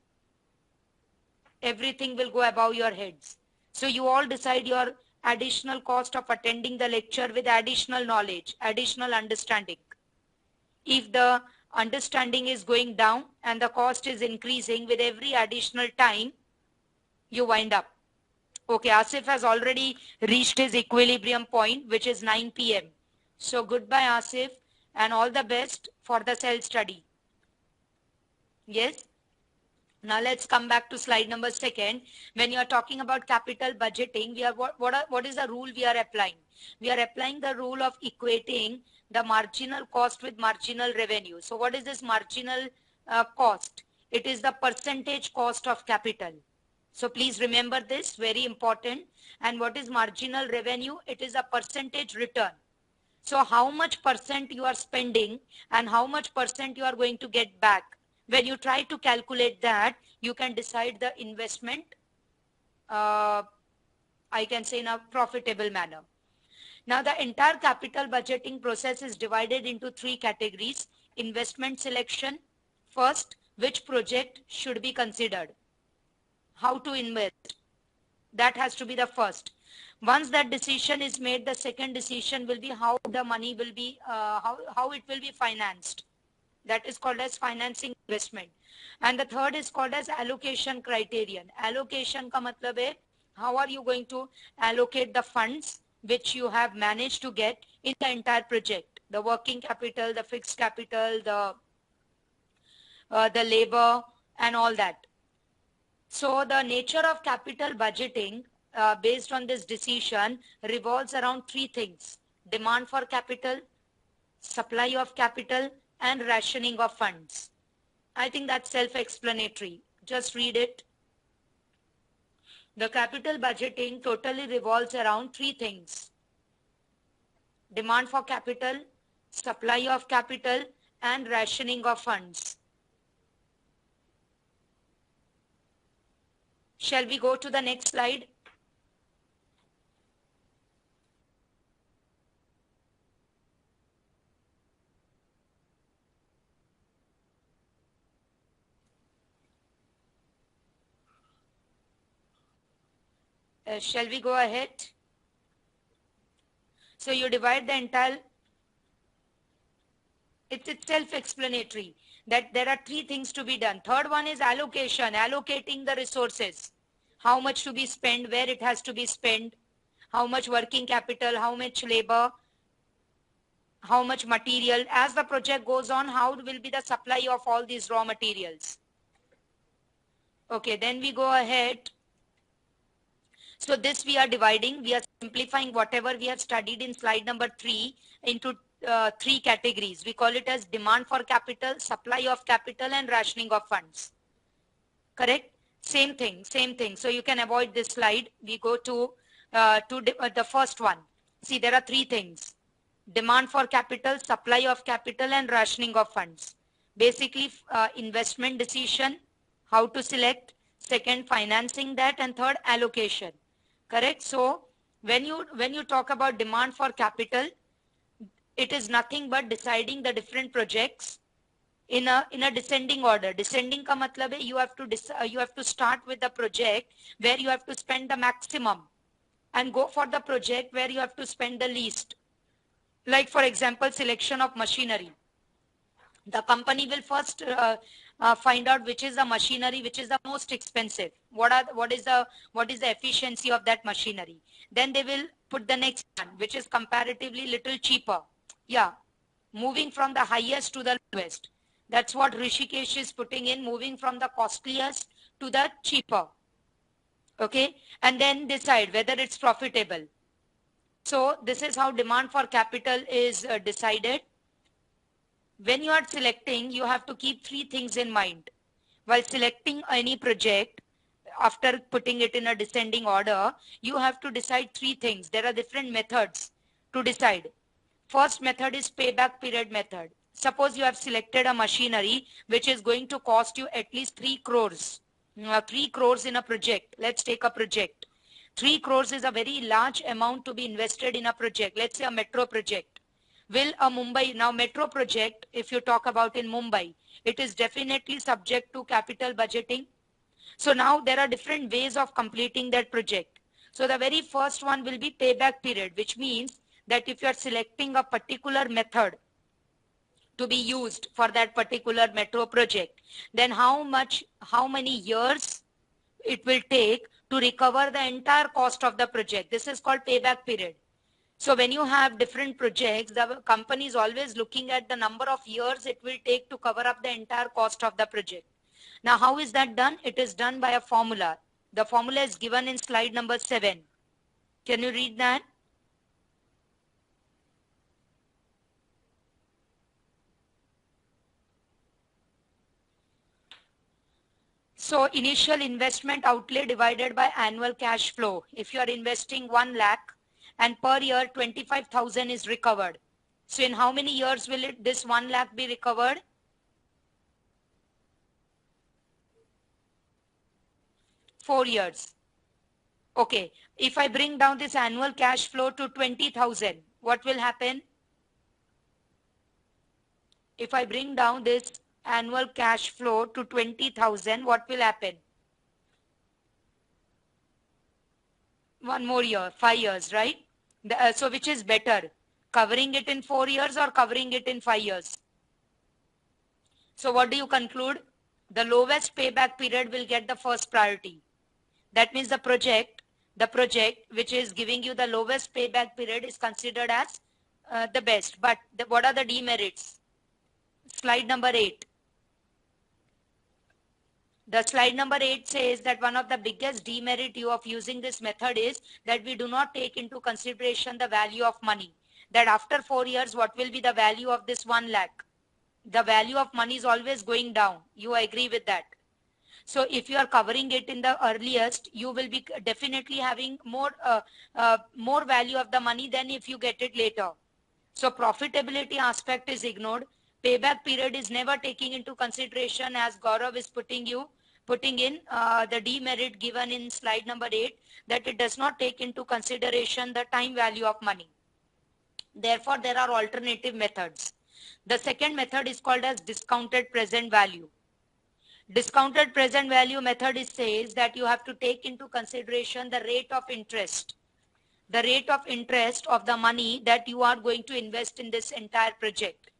Everything will go above your heads. So you all decide your additional cost of attending the lecture with additional knowledge, additional understanding. If the understanding is going down and the cost is increasing with every additional time, you wind up. Okay, Asif has already reached his equilibrium point, which is 9 p.m. So goodbye, Asif, and all the best for the self-study. Yes? Now let's come back to slide number 2. When you are talking about capital budgeting, we are what is the rule we are applying? We are applying the rule of equating the marginal cost with marginal revenue. So what is this marginal cost? It is the percentage cost of capital. So please remember this, very important. And what is marginal revenue? It is a percentage return. So how much percent you are spending and how much percent you are going to get back. When you try to calculate that, you can decide the investment, I can say, in a profitable manner. Now the entire capital budgeting process is divided into 3 categories. Investment selection. First, which project should be considered? How to invest? That has to be the first. Once that decision is made, the second decision will be how the money will be, how it will be financed. That is called as financing investment. And the third is called as allocation criterion. Allocation ka matlab hai, how are you going to allocate the funds which you have managed to get in the entire project? The working capital, the fixed capital, the labor and all that. So the nature of capital budgeting based on this decision revolves around 3 things: demand for capital, supply of capital, and rationing of funds. I think that's self-explanatory. Just read it. The capital budgeting totally revolves around 3 things: demand for capital, supply of capital, and rationing of funds. Shall we go to the next slide? Shall we go ahead? So you divide the entire, it's self-explanatory that there are 3 things to be done. Third one is allocation, allocating the resources. How much to be spent, where it has to be spent, how much working capital, how much labor, how much material. As the project goes on, how will be the supply of all these raw materials. Okay, then we go ahead. So this we are dividing, we are simplifying whatever we have studied in slide number 3 into 3 categories. We call it as demand for capital, supply of capital, and rationing of funds. Correct? Same thing, same thing. So you can avoid this slide. We go to the first one. See, there are 3 things: demand for capital, supply of capital, and rationing of funds. Basically, investment decision, how to select. Second, financing that, and third, allocation. Correct? So when you talk about demand for capital, it is nothing but deciding the different projects in a descending order. Descending ka matlab hai you have to start with the project where you have to spend the maximum and go for the project where you have to spend the least. Like for example, selection of machinery. The company will first find out which is the machinery which is the most expensive. What is the efficiency of that machinery. Then they will put the next one which is comparatively little cheaper. Yeah, moving from the highest to the lowest. That's what Rishikesh is putting in, moving from the costliest to the cheaper. Okay, and then decide whether it's profitable. So this is how demand for capital is decided. When you are selecting, you have to keep three things in mind. While selecting any project, after putting it in a descending order, you have to decide three things. There are different methods to decide. First method is payback period method. Suppose you have selected a machinery which is going to cost you at least 3 crores. 3 crores in a project. Let's take a project. 3 crores is a very large amount to be invested in a project. Let's say a metro project. Will a Mumbai, now metro project, if you talk about in Mumbai, it is definitely subject to capital budgeting. So now there are different ways of completing that project. So the very first one will be payback period, which means that if you are selecting a particular method to be used for that particular metro project, then how many years it will take to recover the entire cost of the project. This is called payback period. So when you have different projects, the company is always looking at the number of years it will take to cover up the entire cost of the project. Now, how is that done? It is done by a formula. The formula is given in slide number 7. Can you read that? So initial investment outlay divided by annual cash flow. If you are investing 1 lakh and per year 25,000 is recovered. So in how many years will this 1 lakh be recovered? 4 years. Okay. If I bring down this annual cash flow to 20,000, what will happen? If I bring down this annual cash flow to 20,000, what will happen? 1 more year, 5 years, right? So which is better? Covering it in 4 years or covering it in 5 years? So what do you conclude? The lowest payback period will get the first priority. That means the project which is giving you the lowest payback period is considered as the best. But what are the demerits? Slide number 8. The slide number 8 says that one of the biggest demerit of using this method is that we do not take into consideration the value of money. That after 4 years, what will be the value of this 1 lakh? The value of money is always going down. You agree with that? So if you are covering it in the earliest, you will be definitely having more value of the money than if you get it later. So profitability aspect is ignored. Payback period is never taking into consideration, as Gaurav is putting in the demerit given in slide number 8, that it does not take into consideration the time value of money. Therefore, there are alternative methods. The second method is called as discounted present value. Discounted present value method says that you have to take into consideration the rate of interest. The rate of interest of the money that you are going to invest in this entire project.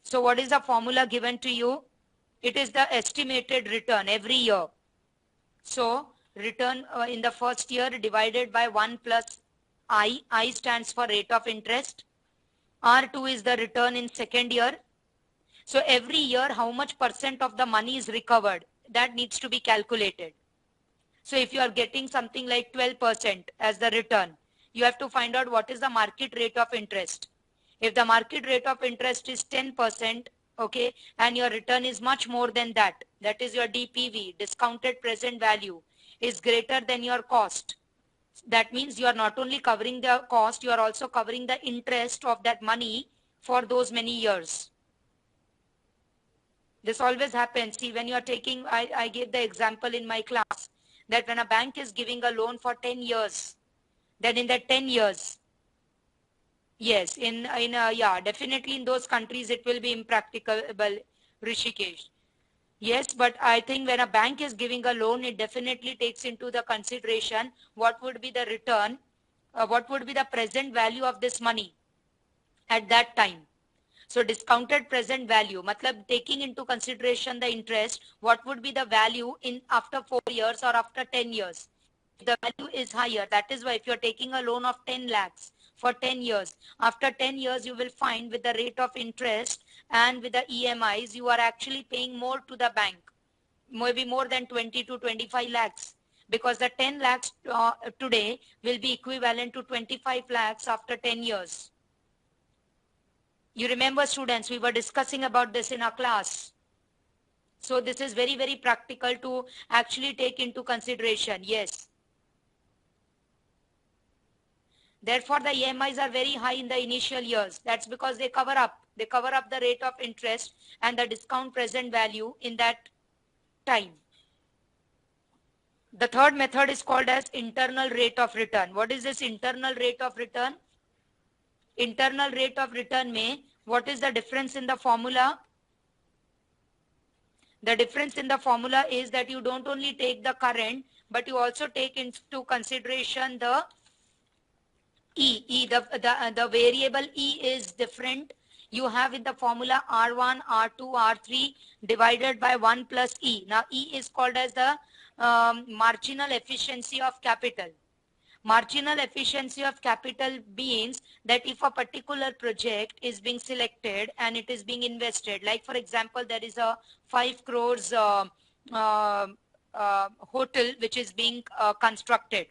So what is the formula given to you? It is the estimated return every year. So return in the first year divided by 1 plus I. I stands for rate of interest. R2 is the return in second year. So every year, how much percent of the money is recovered? That needs to be calculated. So if you are getting something like 12% as the return, you have to find out what is the market rate of interest. If the market rate of interest is 10%, okay, and your return is much more than that, that is your DPV, discounted present value, is greater than your cost. That means you are not only covering the cost, you are also covering the interest of that money for those many years. This always happens. See, when you are taking, I gave the example in my class, that when a bank is giving a loan for 10 years, then in that 10 years, Yes, yeah, definitely in those countries it will be impracticable, Rishikesh. Yes, but I think when a bank is giving a loan, it definitely takes into the consideration what would be the return, what would be the present value of this money at that time. So discounted present value, matlab taking into consideration the interest, what would be the value in after 4 years or after 10 years. If the value is higher, that is why if you're taking a loan of 10 lakhs for 10 years, after 10 years you will find with the rate of interest and with the EMIs, you are actually paying more to the bank, maybe more than 20 to 25 lakhs, because the 10 lakhs today will be equivalent to 25 lakhs after 10 years. You remember, students, we were discussing about this in our class. So this is very, very practical to actually take into consideration. Yes. Therefore, the EMIs are very high in the initial years. That's because they cover up. They cover up the rate of interest and the discount present value in that time. The third method is called as internal rate of return. What is this internal rate of return? Internal rate of return may, what is the difference in the formula? The difference in the formula is that you don't only take the current, but you also take into consideration the E. The variable E is different. You have in the formula R1, R2, R3 divided by 1 plus E. Now E is called as the marginal efficiency of capital. Marginal efficiency of capital means that if a particular project is being selected and it is being invested, like for example, there is a 5 crores hotel which is being constructed.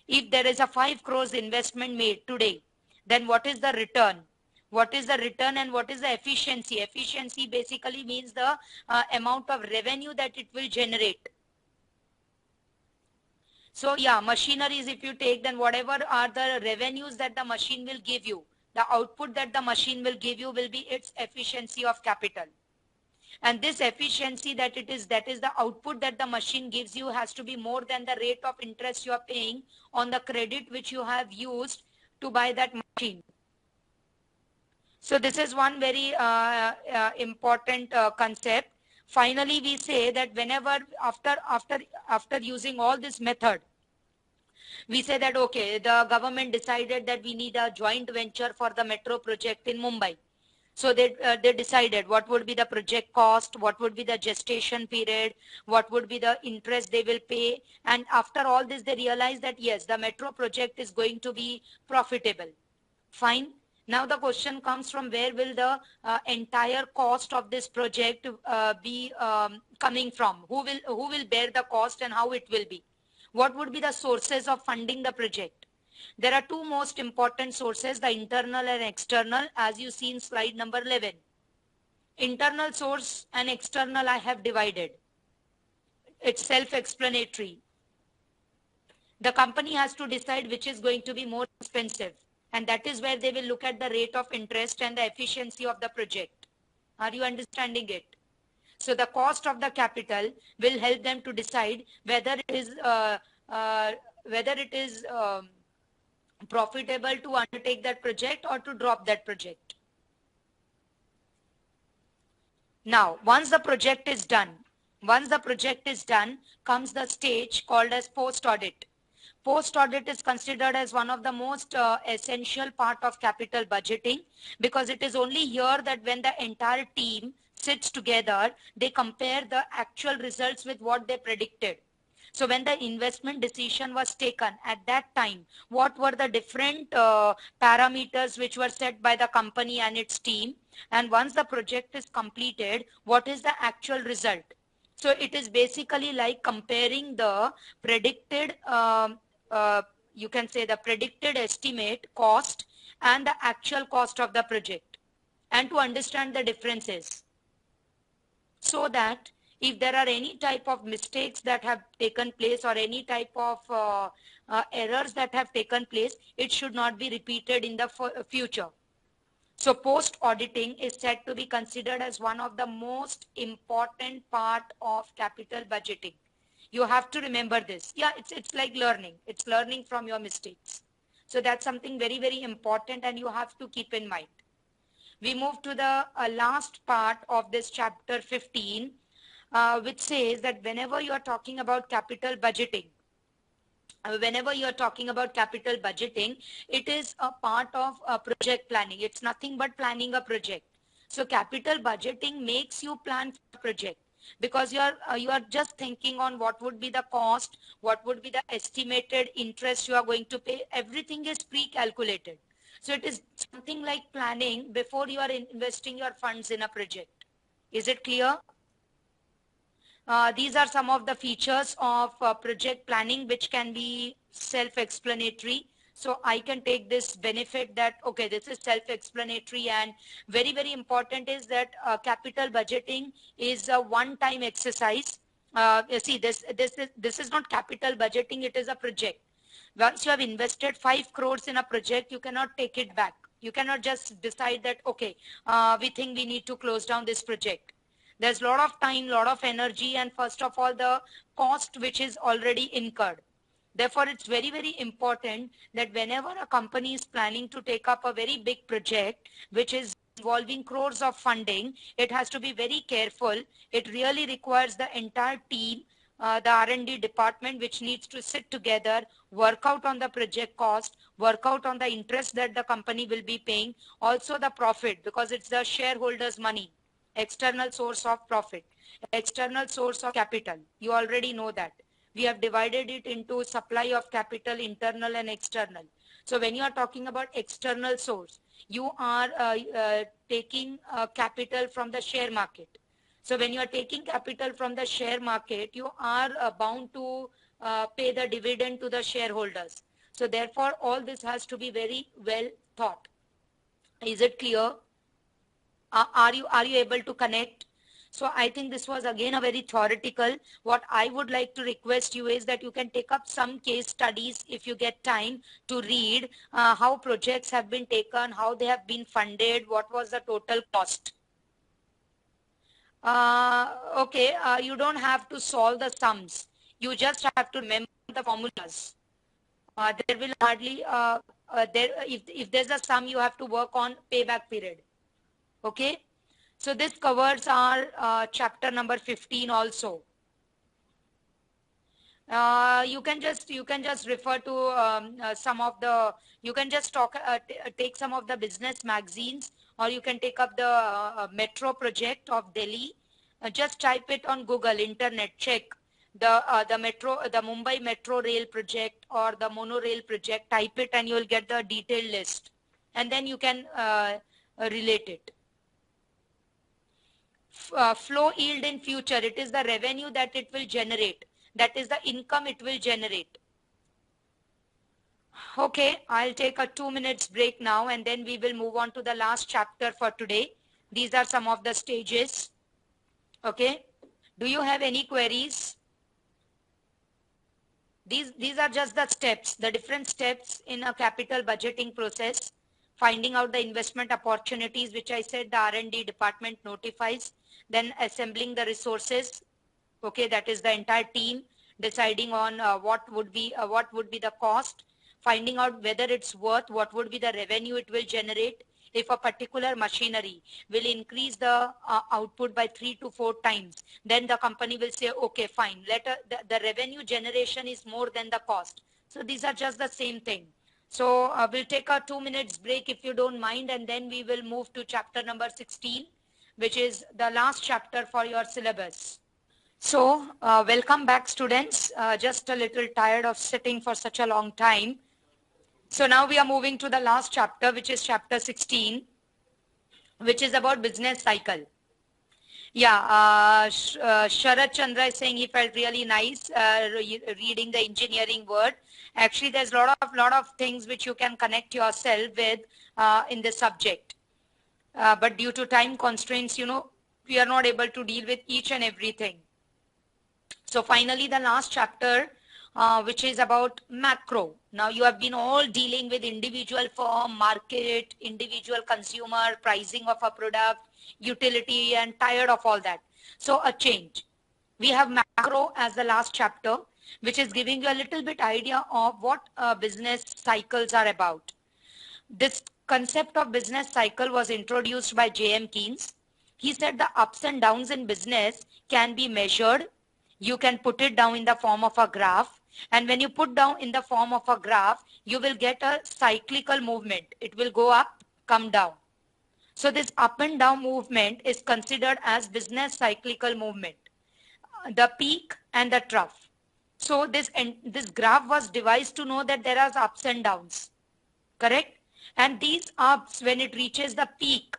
If there is a 5 crores investment made today, then what is the return? What is the return and what is the efficiency? Efficiency basically means the amount of revenue that it will generate. So yeah, machineries, if you take, then whatever are the revenues that the machine will give you, the output that the machine will give you will be its efficiency of capital. And this efficiency that is the output that the machine gives you has to be more than the rate of interest you are paying on the credit which you have used to buy that machine. So this is one very important concept. Finally, we say that whenever after using all this method, we say that, okay, the government decided that we need a joint venture for the metro project in Mumbai. So they decided what would be the project cost, what would be the gestation period, what would be the interest they will pay. And after all this, they realized that, yes, the metro project is going to be profitable. Fine. Now the question comes from where will the entire cost of this project be coming from? Who will bear the cost and how it will be? What would be the sources of funding the project? There are two most important sources, the internal and external, as you see in slide number 11. Internal source and external I have divided. It's self-explanatory. The company has to decide which is going to be more expensive. And that is where they will look at the rate of interest and the efficiency of the project. Are you understanding it? So the cost of the capital will help them to decide whether it is profitable to undertake that project or to drop that project. Now, once the project is done, comes the stage called as post-audit. Post-audit is considered as one of the most essential part of capital budgeting, because it is only here that when the entire team sits together, they compare the actual results with what they predicted. So when the investment decision was taken at that time, what were the different parameters which were set by the company and its team? And once the project is completed, what is the actual result? So it is basically like comparing the predicted, you can say the predicted estimate cost and the actual cost of the project, and to understand the differences, so that if there are any type of mistakes that have taken place or any type of errors that have taken place, it should not be repeated in the future. So post-auditing is said to be considered as one of the most important part of capital budgeting. You have to remember this. Yeah, it's like learning. It's learning from your mistakes. So that's something very, very important and you have to keep in mind. We move to the last part of this chapter 15, which says that whenever you are talking about capital budgeting, whenever you are talking about capital budgeting, it is a part of project planning. It's nothing but planning a project. So capital budgeting makes you plan for a project because you are just thinking on what would be the cost, what would be the estimated interest you are going to pay. Everything is pre-calculated. So it is something like planning before you are investing your funds in a project. Is it clear? These are some of the features of project planning which can be self-explanatory. So I can take this benefit that, okay, this is self-explanatory, and very, very important is that capital budgeting is a one-time exercise. You see, this is not capital budgeting, it is a project. Once you have invested 5 crores in a project, you cannot take it back. You cannot just decide that, okay, we think we need to close down this project. There's a lot of time, lot of energy, and first of all, the cost which is already incurred. Therefore, it's very, very important that whenever a company is planning to take up a very big project, which is involving crores of funding, it has to be very careful. It really requires the entire team, the R&D department, which needs to sit together, work out on the project cost, work out on the interest that the company will be paying, also the profit, because it's the shareholders' money. External source of profit, external source of capital. You already know that. We have divided it into supply of capital, internal and external. So when you are talking about external source, you are taking capital from the share market. So when you are taking capital from the share market, you are bound to pay the dividend to the shareholders. So therefore, all this has to be very well thought. Is it clear? Are you able to connect? So I think this was again a very theoretical. What I would like to request you is that you can take up some case studies if you get time to read how projects have been taken, how they have been funded, what was the total cost. Okay, you don't have to solve the sums. You just have to remember the formulas. There will hardly, if there's a sum, you have to work on payback period. Okay. So this covers our chapter number 15 also. You can just refer to some of the, you can just take some of the business magazines, or you can take up the metro project of Delhi. Just type it on Google, internet, check the metro, the Mumbai metro rail project or the monorail project. Type it and you will get the detailed list, and then you can relate it. Flow yield in future, it is the revenue that it will generate, that is the income it will generate. Okay, I'll take a 2 minutes break now, and then we will move on to the last chapter for today. These are some of the stages. Okay, do you have any queries? These are just the steps, the different steps in a capital budgeting process. Finding out the investment opportunities, which I said the R&D department notifies. Then assembling the resources. Okay, that is the entire team. Deciding on what would be the cost. Finding out whether it's worth, what would be the revenue it will generate. If a particular machinery will increase the output by 3 to 4 times, then the company will say, okay, fine, the revenue generation is more than the cost. So these are just the same thing. So we'll take a 2 minutes break if you don't mind, and then we will move to chapter number 16, which is the last chapter for your syllabus. So welcome back, students. Just a little tired of sitting for such a long time. So now we are moving to the last chapter, which is chapter 16, which is about business cycle. Yeah, Sharad Chandra is saying he felt really nice reading the engineering word. Actually, there's a lot of things which you can connect yourself with in this subject. But due to time constraints, you know, we are not able to deal with each and everything. So finally, the last chapter, which is about macro. Now you have been all dealing with individual firm, market, individual consumer, pricing of a product, utility, and tired of all that. So a change. We have macro as the last chapter, which is giving you a little bit idea of what business cycles are about. This concept of business cycle was introduced by J.M. Keynes. He said the ups and downs in business can be measured. You can put it down in the form of a graph. And when you put down in the form of a graph, you will get a cyclical movement. It will go up, come down. So this up and down movement is considered as business cyclical movement, the peak and the trough. So this graph was devised to know that there are ups and downs, correct? And these ups, when it reaches the peak,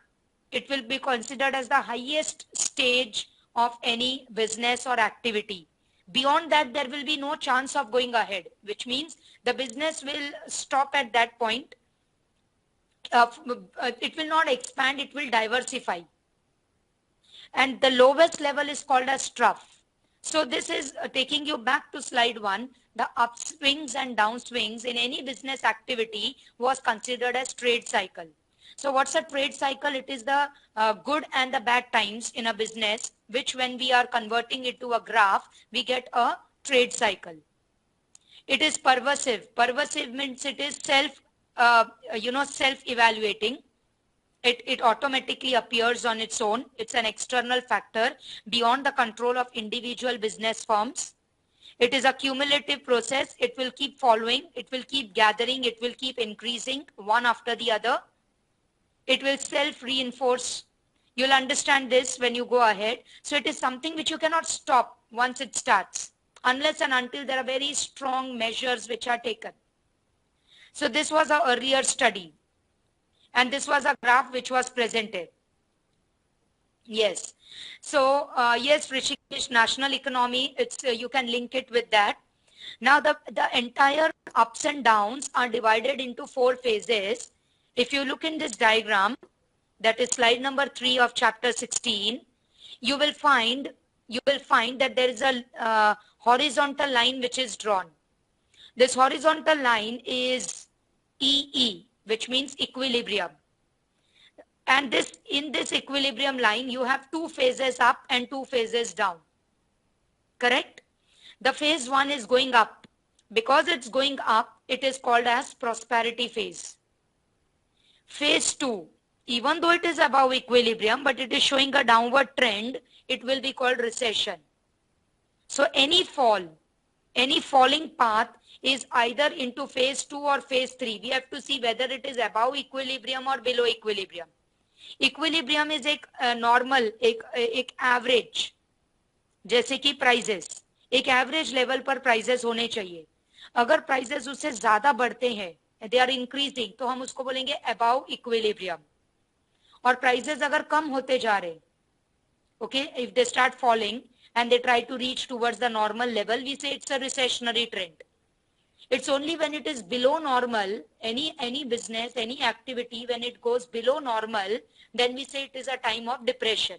it will be considered as the highest stage of any business or activity. Beyond that, there will be no chance of going ahead, which means the business will stop at that point. It will not expand, it will diversify. And the lowest level is called as trough. So this is taking you back to slide 1. The upswings and downswings in any business activity was considered as trade cycle. So what's a trade cycle? It is the good and the bad times in a business, which when we are converting it to a graph, we get a trade cycle. It is pervasive. Pervasive means it is self-evaluating. It automatically appears on its own. It's an external factor beyond the control of individual business firms. It is a cumulative process. It will keep following. It will keep gathering. It will keep increasing one after the other. It will self-reinforce. You'll understand this when you go ahead. So it is something which you cannot stop once it starts, unless and until there are very strong measures which are taken. So this was our earlier study. And this was a graph which was presented. Yes. So, yes, Rishikesh, national economy, it's you can link it with that. Now, the entire ups and downs are divided into 4 phases. If you look in this diagram, that is slide number 3 of chapter 16, you will find that there is a horizontal line which is drawn. This horizontal line is EE, which means equilibrium. And in this equilibrium line, you have 2 phases up and 2 phases down. Correct? The phase 1 is going up. Because it's going up, it is called as prosperity phase. Phase 2, even though it is above equilibrium, but it is showing a downward trend, it will be called recession. So any falling path is either into phase 2 or phase 3. We have to see whether it is above equilibrium or below equilibrium. Equilibrium is एक normal एक average, जैसे कि prices एक average level पर prices होने चाहिए. अगर prices उससे ज्यादा बढ़ते हैं, दे आर इंक्रीजिंग, तो हम उसको बोलेंगे अबाव इक्विलिब्रियम. और प्राइजेस अगर कम होते जा रहे, okay, if they start falling and they try to reach towards the normal level, we say it's a recessionary trend. It's only when it is below normal, any business, any activity, when it goes below normal, then we say it is a time of depression.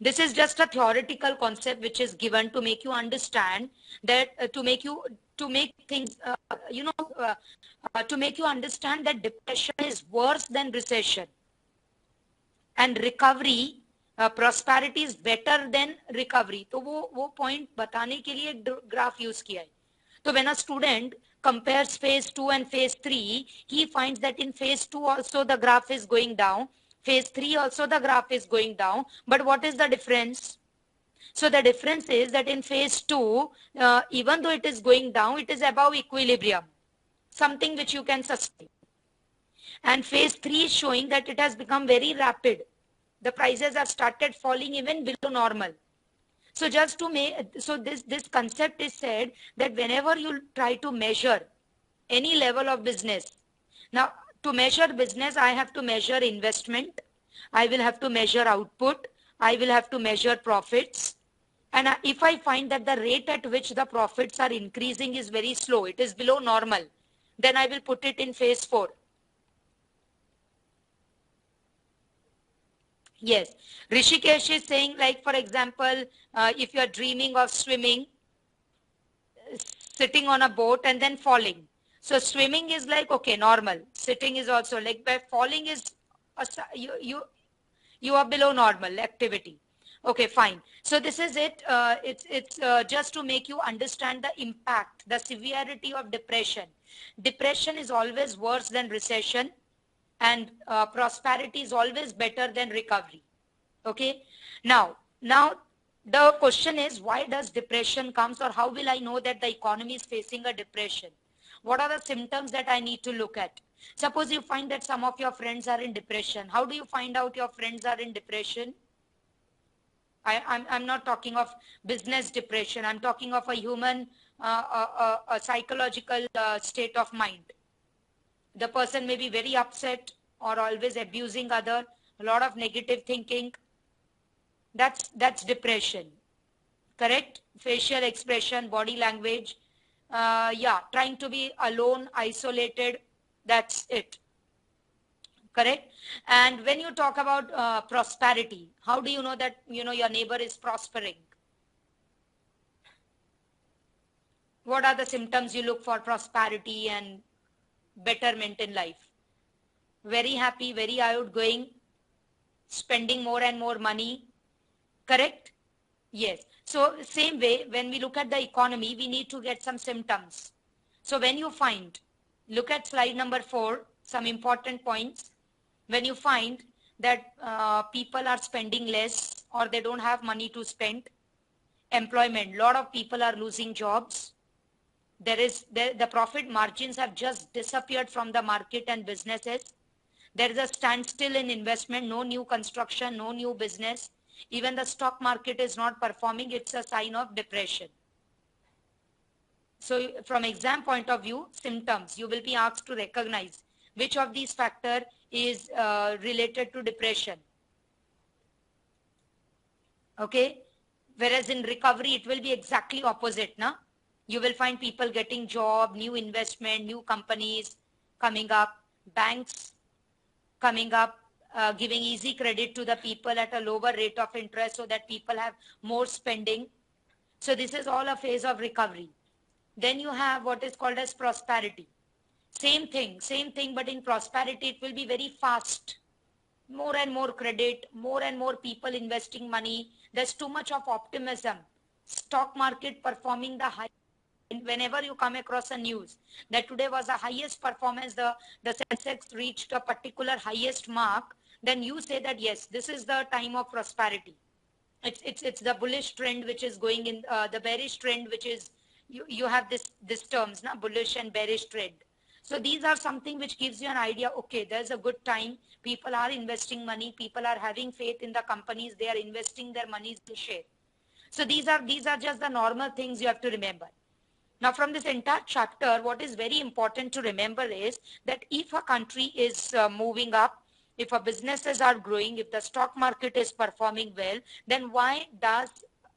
This is just a theoretical concept which is given to make you understand that, to make things, to make you understand that depression is worse than recession. And recovery, prosperity is better than recovery. तो वो point बताने के लिए graph use किया है. So when a student compares phase 2 and phase 3, he finds that in phase 2 also the graph is going down. Phase 3 also the graph is going down. But what is the difference? So the difference is that in phase 2, even though it is going down, it is above equilibrium, something which you can sustain. And phase 3 is showing that it has become very rapid. The prices have started falling even below normal. So just to make, so this concept is said that whenever you try to measure any level of business, now to measure business, I have to measure investment, I will have to measure output, I will have to measure profits. And if I find that the rate at which the profits are increasing is very slow, it is below normal, then I will put it in phase 4. Yes, Rishikesh is saying, like, for example, if you are dreaming of swimming, sitting on a boat and then falling. So swimming is like, okay, normal. Sitting is also like, by falling is, you are below normal activity. Okay, fine. So this is it. It's just to make you understand the impact, the severity of depression. Depression is always worse than recession, and prosperity is always better than recovery. Okay. Now the question is, why does depression comes, or how will I know that the economy is facing a depression? What are the symptoms that I need to look at? Suppose you find that some of your friends are in depression. How do you find out your friends are in depression? I'm not talking of business depression. I'm talking of a human, a psychological state of mind. The person may be very upset or always abusing other, a lot of negative thinking. That's depression. Correct? Facial expression, body language. Yeah, trying to be alone, isolated. That's it. Correct? And when you talk about prosperity, how do you know that your neighbor is prospering? What are the symptoms you look for prosperity and betterment in life? Very happy, very outgoing, spending more and more money. Correct? Yes. So same way, when we look at the economy, we need to get some symptoms. So when you find, look at slide number 4, some important points. When you find that people are spending less or they don't have money to spend, employment, lot of people are losing jobs. The profit margins have just disappeared from the market and businesses. There is a standstill in investment, no new construction, no new business. Even the stock market is not performing. It's a sign of depression. So from exam point of view, symptoms, you will be asked to recognize which of these factor is related to depression. Okay. Whereas in recovery, it will be exactly opposite. Na? You will find people getting job, new investment, new companies coming up, banks coming up, giving easy credit to the people at a lower rate of interest so that people have more spending. So this is all a phase of recovery. Then you have what is called as prosperity. Same thing, but in prosperity, it will be very fast. More and more credit, more and more people investing money. There's too much of optimism. Stock market performing the high. Whenever you come across a news that today was the highest performance, the Sensex reached a particular highest mark, then you say that yes, this is the time of prosperity. It's the bullish trend which is going in, the bearish trend which is, you have this terms, na, bullish and bearish trend. So these are something which gives you an idea, okay, there's a good time, people are investing money, people are having faith in the companies, they are investing their monies in share. So these are just the normal things you have to remember. Now from this entire chapter, what is very important to remember is that if a country is moving up, if our businesses are growing, if the stock market is performing well, then why does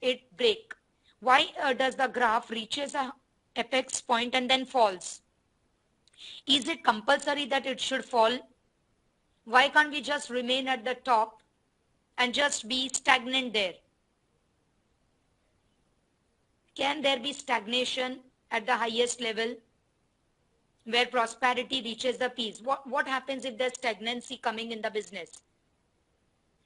it break? Why does the graph reaches a apex point and then falls? Is it compulsory that it should fall? Why can't we just remain at the top and just be stagnant there? Can there be stagnation at the highest level where prosperity reaches the peak? What happens if there's stagnancy coming in the business?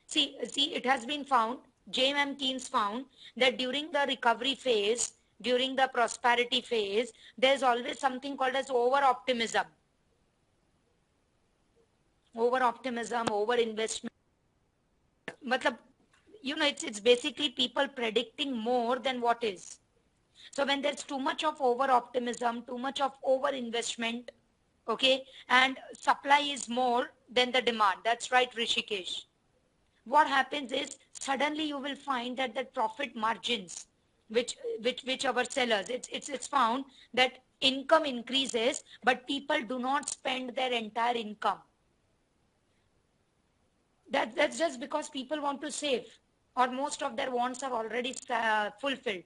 See, it has been found, J.M. Keynes found that during the recovery phase, during the prosperity phase, there's always something called as over-optimism. Over-optimism, over-investment. It's basically people predicting more than what is. So when there's too much of over-optimism, too much of over-investment, okay, and supply is more than the demand. That's right, Rishikesh. What happens is suddenly you will find that the profit margins, which our sellers, it's found that income increases, but people do not spend their entire income. That's just because people want to save, or most of their wants are already fulfilled.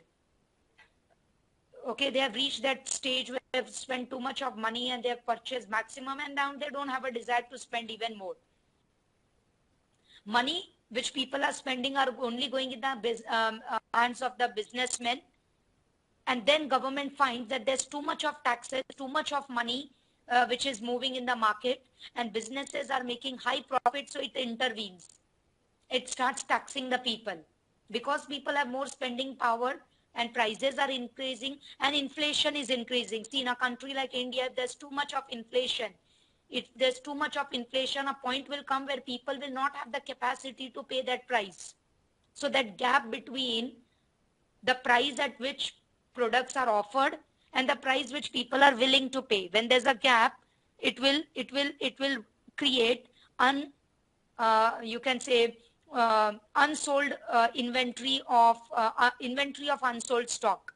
Okay, they have reached that stage where they've spent too much of money and they have purchased maximum, and now they don't have a desire to spend even more. Money which people are spending are only going in the hands of the businessmen, and then government finds that there's too much of taxes, too much of money which is moving in the market, and businesses are making high profit, so it intervenes. It starts taxing the people. because people have more spending power and prices are increasing and inflation is increasing. See, in a country like India, if there's too much of inflation, if there's too much of inflation, a point will come where people will not have the capacity to pay that price. So that gap between the price at which products are offered and the price which people are willing to pay, when there's a gap, it will create you can say unsold inventory of unsold stock.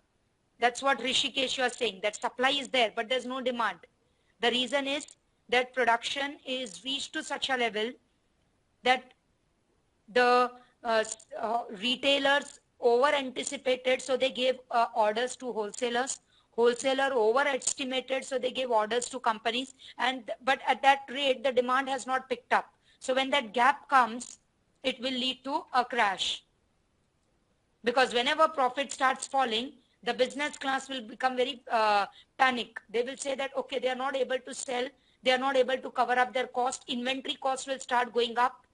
That's what Rishikesh was saying, that supply is there but there's no demand. The reason is that production is reached to such a level that the retailers over anticipated, so they gave orders to wholesalers. Wholesaler overestimated, so they gave orders to companies. But at that rate, the demand has not picked up. So when that gap comes, it will lead to a crash. Because whenever profit starts falling, the business class will become very panic. They will say that, okay, they are not able to sell, they are not able to cover up their cost, inventory cost will start going up.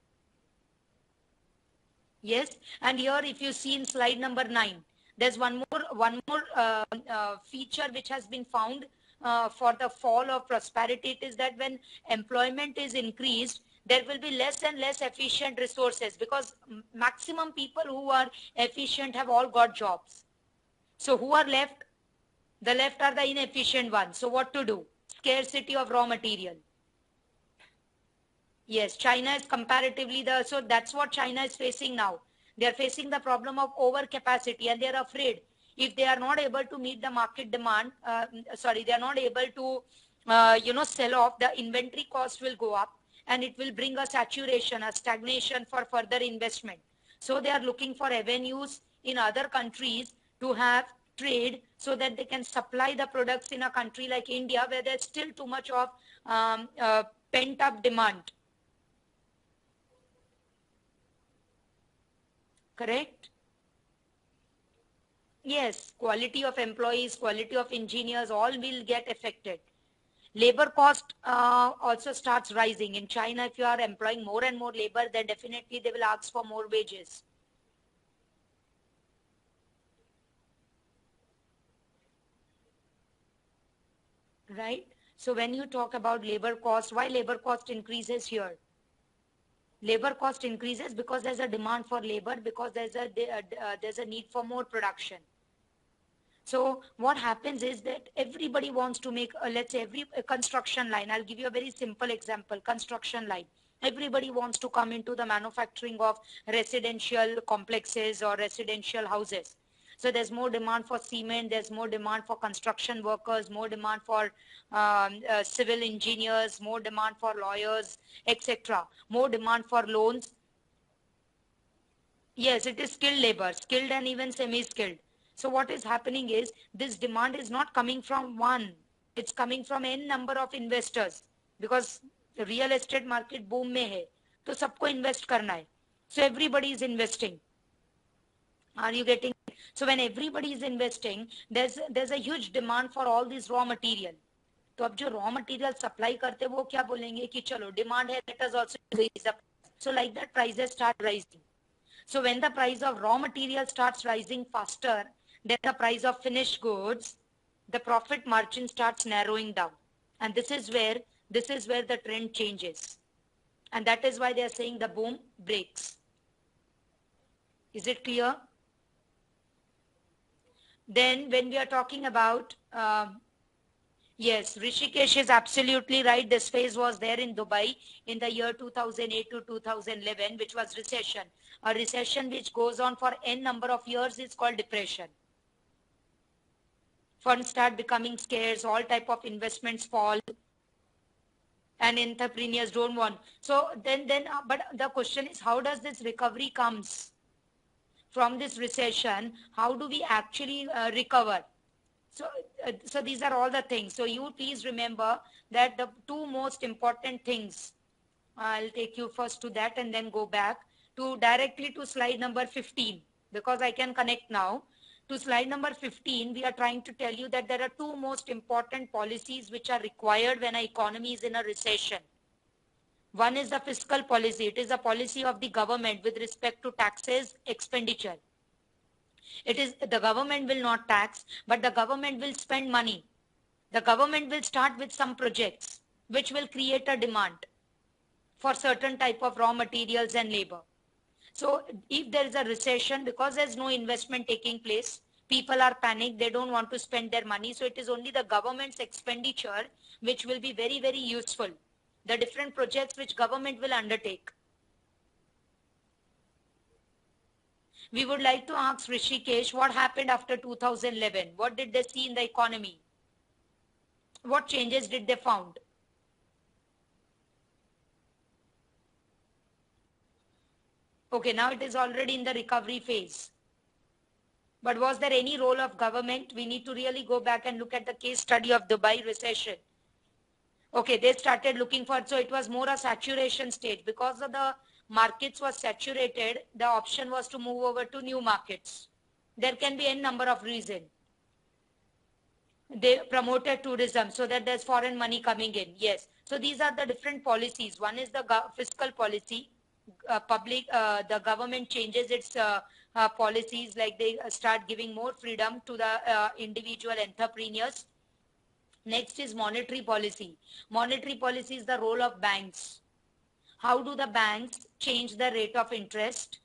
Yes, and here if you see in slide number 9, there's one more feature which has been found for the fall of prosperity. It is that when employment is increased, there will be less and less efficient resources, because maximum people who are efficient have all got jobs. So who are left? The left are the inefficient ones. So what to do? Scarcity of raw material. Yes, China is comparatively so that's what China is facing now. They are facing the problem of overcapacity, and they are afraid if they are not able to meet the market demand, they are not able to, sell off, the inventory cost will go up and it will bring a saturation, a stagnation for further investment. So they are looking for avenues in other countries to have trade so that they can supply the products in a country like India, where there's still too much of pent up demand. Correct? Yes, quality of employees, quality of engineers, all will get affected. Labor cost also starts rising. In China, if you are employing more and more labor, then definitely they will ask for more wages. Right? So when you talk about labor cost, why labor cost increases here? Labor cost increases because there's a demand for labor, because there's a need for more production. So what happens is that everybody wants to make, let's say, every construction line. I'll give you a very simple example, construction line. Everybody wants to come into the manufacturing of residential complexes or residential houses. So there's more demand for cement, there's more demand for construction workers, more demand for civil engineers, more demand for lawyers, etc. More demand for loans. Yes, it is skilled labor, skilled and even semi-skilled. So what is happening is this demand is not coming from one. It's coming from n number of investors, because the real estate market boom में है, तो सबको invest करना है. So everybody is investing. Are you getting? So when everybody is investing, there's a huge demand for all these raw material. तो अब जो raw material supply करते वो क्या बोलेंगे कि चलो demand है, let us also increase the price. So like that prices start rising. So when the price of raw material starts rising faster than the price of finished goods, the profit margin starts narrowing down. And this is where the trend changes. And that is why they are saying the boom breaks. Is it clear? Then when we are talking about, yes, Rishikesh is absolutely right. This phase was there in Dubai in the year 2008 to 2011, which was recession. A recession which goes on for n number of years is called depression. Funds start becoming scarce, all type of investments fall, and entrepreneurs don't want. So but the question is, how does this recovery comes from this recession? How do we actually recover? So these are all the things. So you please remember that the two most important things, I'll take you first to that and then go back to directly to slide number 15, because I can connect now. To slide number 15, we are trying to tell you that there are two most important policies which are required when an economy is in a recession. One is the fiscal policy. It is a policy of the government with respect to taxes, expenditure. It is the government will not tax, but the government will spend money. The government will start with some projects which will create a demand for certain type of raw materials and labor. So if there is a recession, because there's no investment taking place, people are panicked, they don't want to spend their money. So it is only the government's expenditure which will be very, very useful. The different projects which government will undertake. We would like to ask Rishikesh, what happened after 2011? What did they see in the economy? What changes did they found? Okay, now it is already in the recovery phase. But was there any role of government? We need to really go back and look at the case study of Dubai recession. Okay, they started looking for, so it was more a saturation stage. Because of the markets was saturated, the option was to move over to new markets. There can be any number of reasons. They promoted tourism so that there's foreign money coming in. Yes. So these are the different policies. One is the fiscal policy. The government changes its policies, like they start giving more freedom to the individual entrepreneurs. Next is monetary policy. Monetary policy is the role of banks. How do the banks change the rate of interest?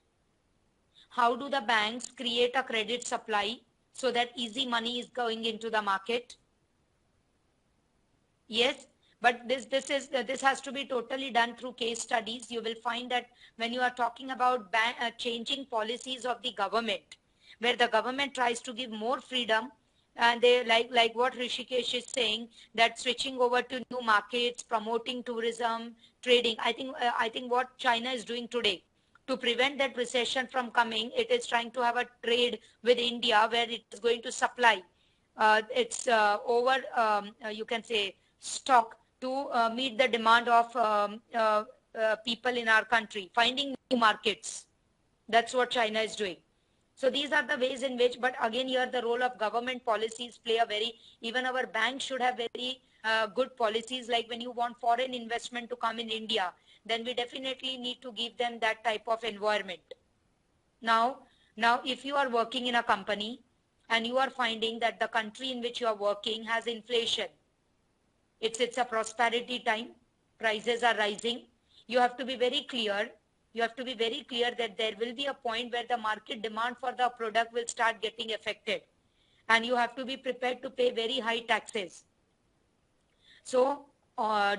How do the banks create a credit supply so that easy money is going into the market? Yes, but this has to be totally done through case studies. You will find that when you are talking about changing policies of the government, where the government tries to give more freedom, and they like what Rishikesh is saying, that switching over to new markets, promoting tourism, trading. I think what China is doing today to prevent that recession from coming, it is trying to have a trade with India where it is going to supply you can say, stock to meet the demand of people in our country, finding new markets. That's what China is doing. So these are the ways in which, but again here the role of government policies play a very, even our banks should have very good policies. Like when you want foreign investment to come in India, then we definitely need to give them that type of environment. Now if you are working in a company and you are finding that the country in which you are working has inflation, it's a prosperity time, prices are rising, you have to be very clear. You have to be very clear that there will be a point where the market demand for the product will start getting affected, and you have to be prepared to pay very high taxes. So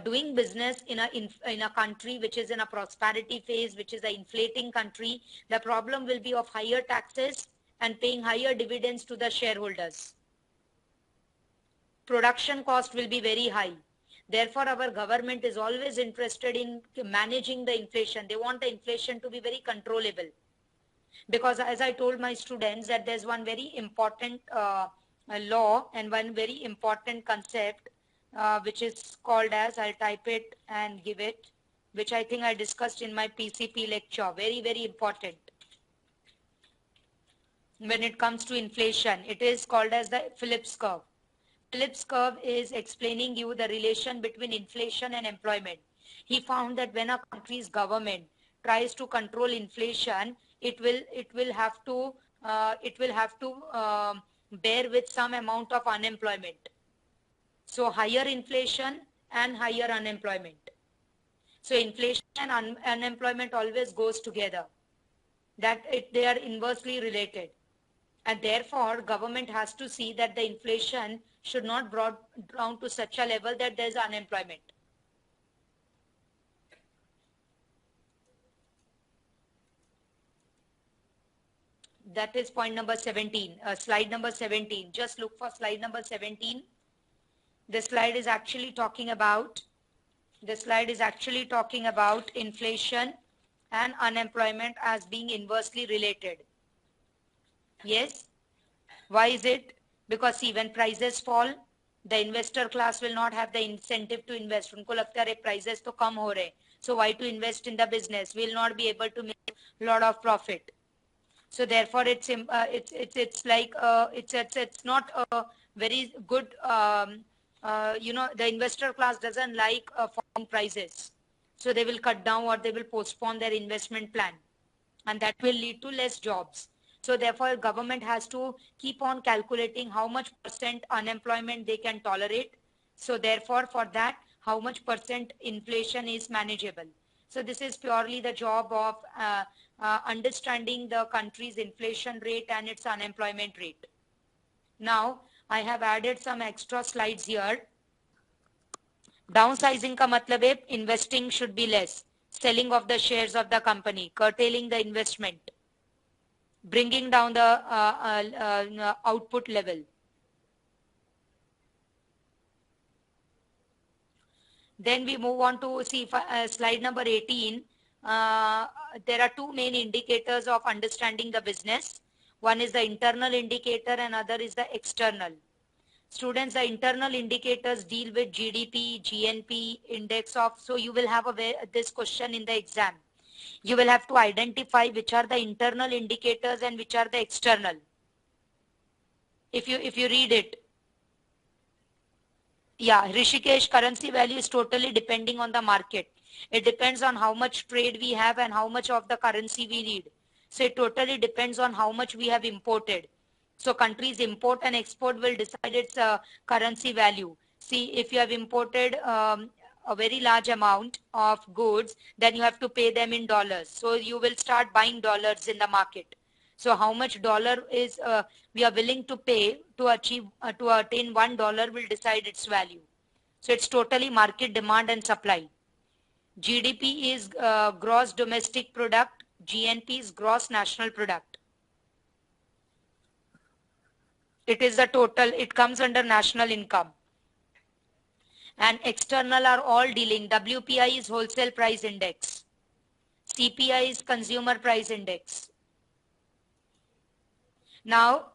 doing business in a country which is in a prosperity phase, which is an inflating country, the problem will be of higher taxes and paying higher dividends to the shareholders. Production cost will be very high. Therefore, our government is always interested in managing the inflation. They want the inflation to be very controllable. Because as I told my students, that there's one very important law and one very important concept which is called as, I'll type it and give it, which I think I discussed in my PCP lecture. Very, very important. When it comes to inflation, it is called as the Phillips curve. Phillips curve is explaining you the relation between inflation and employment. He found that when a country's government tries to control inflation, it will have to bear with some amount of unemployment. So higher inflation and higher unemployment. So inflation and unemployment always goes together. They are inversely related. And therefore, government has to see that the inflation should not brought down to such a level that there is unemployment. That is point number 17, slide number 17. Just look for slide number 17. This slide is actually talking about inflation and unemployment as being inversely related. Yes. Why is it? Because see, when prices fall, the investor class will not have the incentive to invest. उनको लगता है prices तो कम हो रहे, so why to invest in the business? Will not be able to make a lot of profit. So therefore, it's not a very good. The investor class doesn't like falling prices. So they will cut down or they will postpone their investment plan, and that will lead to less jobs. So therefore, government has to keep on calculating how much percent unemployment they can tolerate. So therefore, for that, how much percent inflation is manageable. So this is purely the job of understanding the country's inflation rate and its unemployment rate. Now, I have added some extra slides here. Downsizing का मतलब है investing should be less, selling of the shares of the company, curtailing the investment, bringing down the output level. Then we move on to see slide number 18. There are two main indicators of understanding the business. One is the internal indicator and other is the external. Students, the internal indicators deal with GDP, GNP, index of, so you will have this question in the exam. You will have to identify which are the internal indicators and which are the external. If you read it. Yeah, Rishikesh, currency value is totally depending on the market. It depends on how much trade we have and how much of the currency we need. So it totally depends on how much we have imported. So countries import and export will decide its currency value. See, if you have imported a very large amount of goods, then you have to pay them in dollars. So you will start buying dollars in the market. So how much dollar is we are willing to pay to achieve to attain $1 will decide its value. So it's totally market demand and supply. GDP is gross domestic product. GNP is gross national product. It is the total. It comes under national income. And external are all dealing. WPI is wholesale price index. CPI is consumer price index. Now,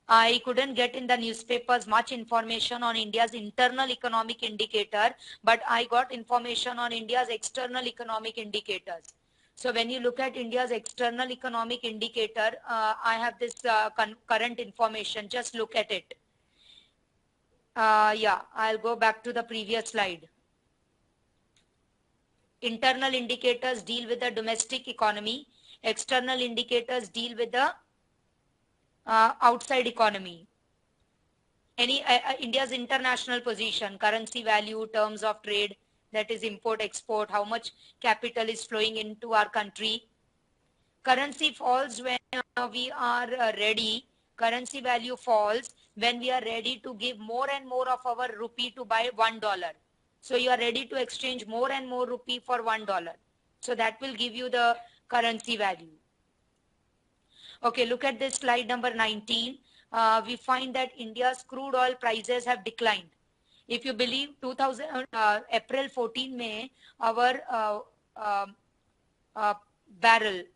I couldn't get in the newspapers much information on India's internal economic indicator, but I got information on India's external economic indicators. So when you look at India's external economic indicator, I have this current information. Just look at it. Yeah, I'll go back to the previous slide. Internal indicators deal with the domestic economy. External indicators deal with the outside economy. India's international position, currency value, terms of trade, that is import, export, how much capital is flowing into our country. Currency falls when we are ready. Currency value falls when we are ready to give more and more of our rupee to buy $1. So you are ready to exchange more and more rupee for $1. So that will give you the currency value. Okay, look at this slide number 19. We find that India's crude oil prices have declined. If you believe April 14 May, our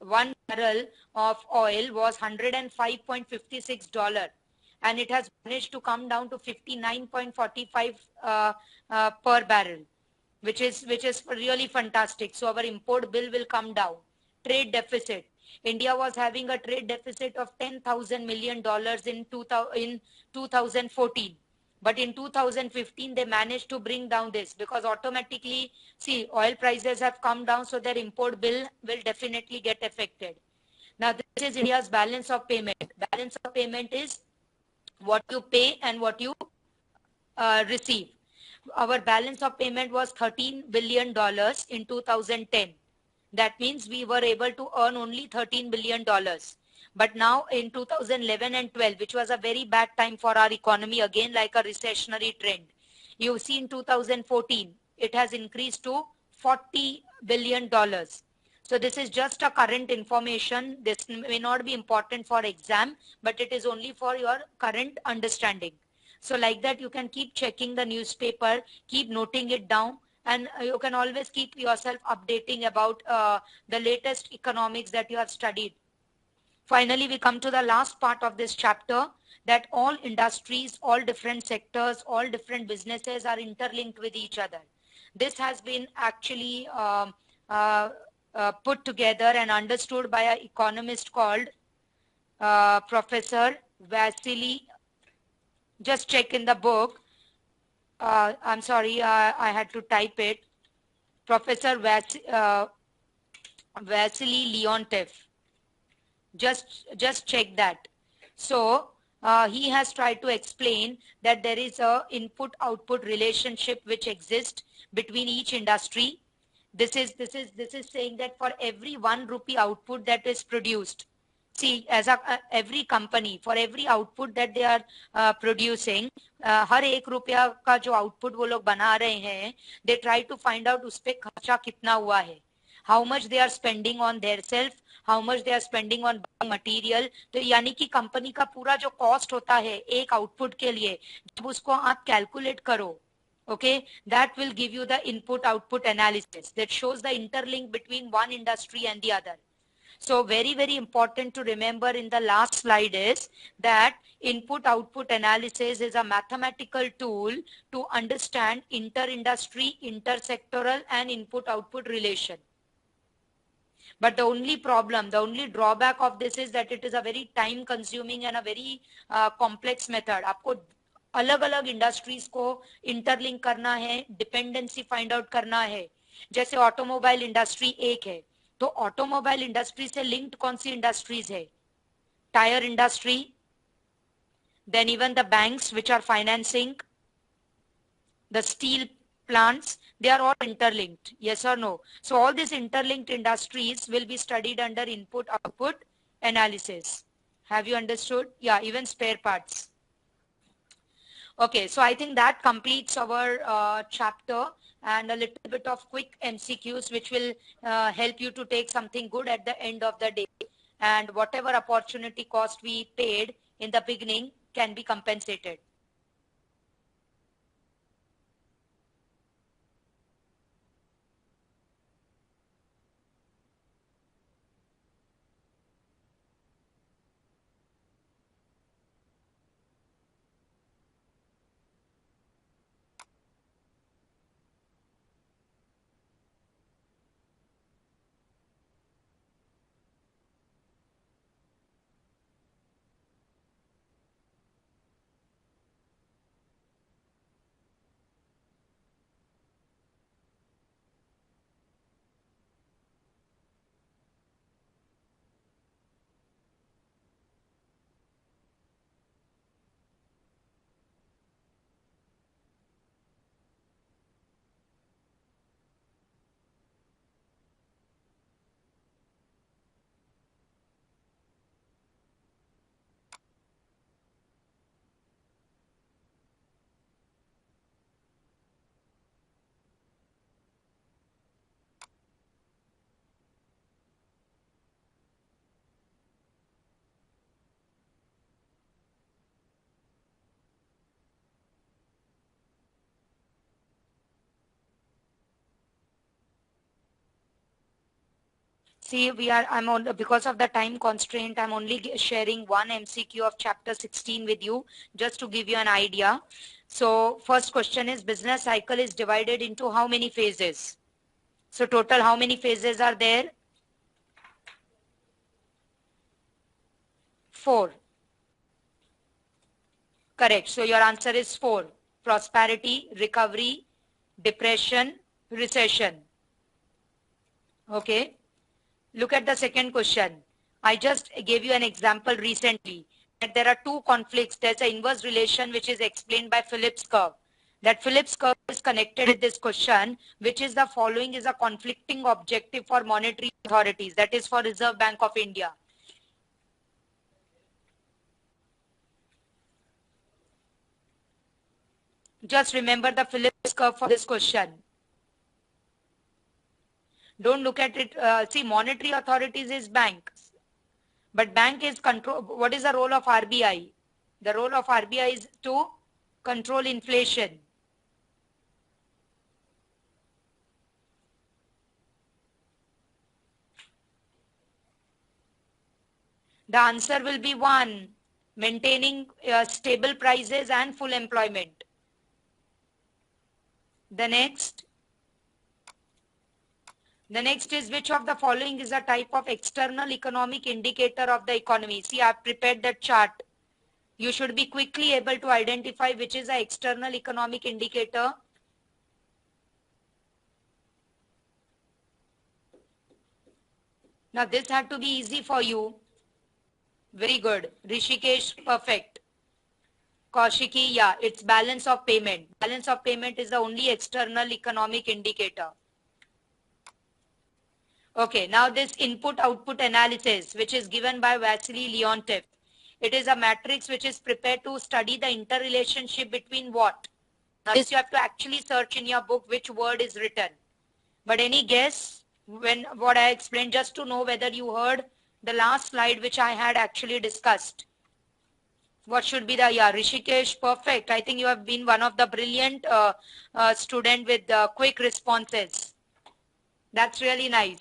one barrel of oil was $105.56, and it has managed to come down to 59.45 per barrel, which is really fantastic. So our import bill will come down. Trade deficit. India was having a trade deficit of $10,000 million in 2014. But in 2015, they managed to bring down this because automatically, see, oil prices have come down, so their import bill will definitely get affected. Now, this is India's balance of payment. Balance of payment is what you pay and what you receive. Our balance of payment was $13 billion in 2010. That means we were able to earn only $13 billion. But now in 2011 and 12, which was a very bad time for our economy, again like a recessionary trend, you see in 2014, it has increased to $40 billion. So this is just a current information. This may not be important for exam, but it is only for your current understanding. So like that, you can keep checking the newspaper, keep noting it down, and you can always keep yourself updating about the latest economics that you have studied. Finally, we come to the last part of this chapter, that all industries, all different sectors, all different businesses are interlinked with each other. This has been actually put together and understood by an economist called Professor Vasily. Just check in the book. I'm sorry, I had to type it. Professor Vasily Leontev. Just check that. So he has tried to explain that there is a input-output relationship which exists between each industry. This is saying that for every 1 rupee output that is produced, see, as every company, for every output that they are producing, हर 1 रुपया का जो output वो लोग बना रहे हैं, they try to find out उस पे खर्चा कितना हुआ है, how much they are spending on their self, how much they are spending on material. तो यानी कि कंपनी का पूरा जो कॉस्ट होता है एक आउटपुट के लिए, जब उसको आप कैलकुलेट करो, okay, that will give you the input output analysis that shows the interlink between one industry and the other. So very, very important to remember in the last slide is that input output analysis is a mathematical tool to understand inter-industry, intersectoral and input output relation. But the only problem, the only drawback of this is that it is a very time consuming and a very complex method. आपको अलग अलग industries को interlink करना है, dependency find out करना है. जैसे automobile industry एक है, तो ऑटोमोबाइल इंडस्ट्री से लिंक्ड कौन सी इंडस्ट्रीज है? Tyre industry, then even the banks which are financing, the steel plants, they are all interlinked, yes or no? So all these interlinked industries will be studied under input output analysis. Have you understood? Yeah, even spare parts. Okay, so I think that completes our chapter and a little bit of quick MCQs which will help you to take something good at the end of the day, and whatever opportunity cost we paid in the beginning can be compensated. See, I'm on, because of the time constraint, I'm only sharing one MCQ of chapter 16 with you, just to give you an idea. So first question is, business cycle is divided into how many phases? So total, how many phases are there? 4. Correct. So your answer is 4. Prosperity, recovery, depression, recession. Okay. Look at the second question. I just gave you an example recently that there are two conflicts. There's an inverse relation which is explained by Phillips curve. That Phillips curve is connected with this question, which is the following is a conflicting objective for monetary authorities. That is for Reserve Bank of India. Just remember the Phillips curve for this question. Don't look at it. See, monetary authorities is banks, but bank is control. What is the role of RBI? The role of RBI is to control inflation. The answer will be 1, maintaining stable prices and full employment. The next is, which of the following is a type of external economic indicator of the economy? See, I have prepared that chart. You should be quickly able to identify which is an external economic indicator. Now this had to be easy for you. Very good. Rishikesh, perfect. Kaushiki, yeah, it's balance of payment. Balance of payment is the only external economic indicator. Okay, now this input-output analysis, which is given by Vasily Leontief. It is a matrix which is prepared to study the interrelationship between what? Now this you have to actually search in your book which word is written. But any guess when what I explained, just to know whether you heard the last slide which I had actually discussed? What should be the, yeah, Rishikesh, perfect. I think you have been one of the brilliant student with quick responses. That's really nice.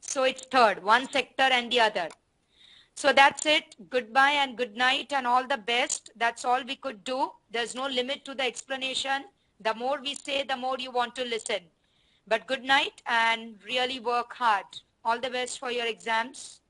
So it's third, one sector and the other. So that's it. Goodbye and good night and all the best. That's all we could do. There's no limit to the explanation. The more we say, the more you want to listen. But good night and really work hard. All the best for your exams.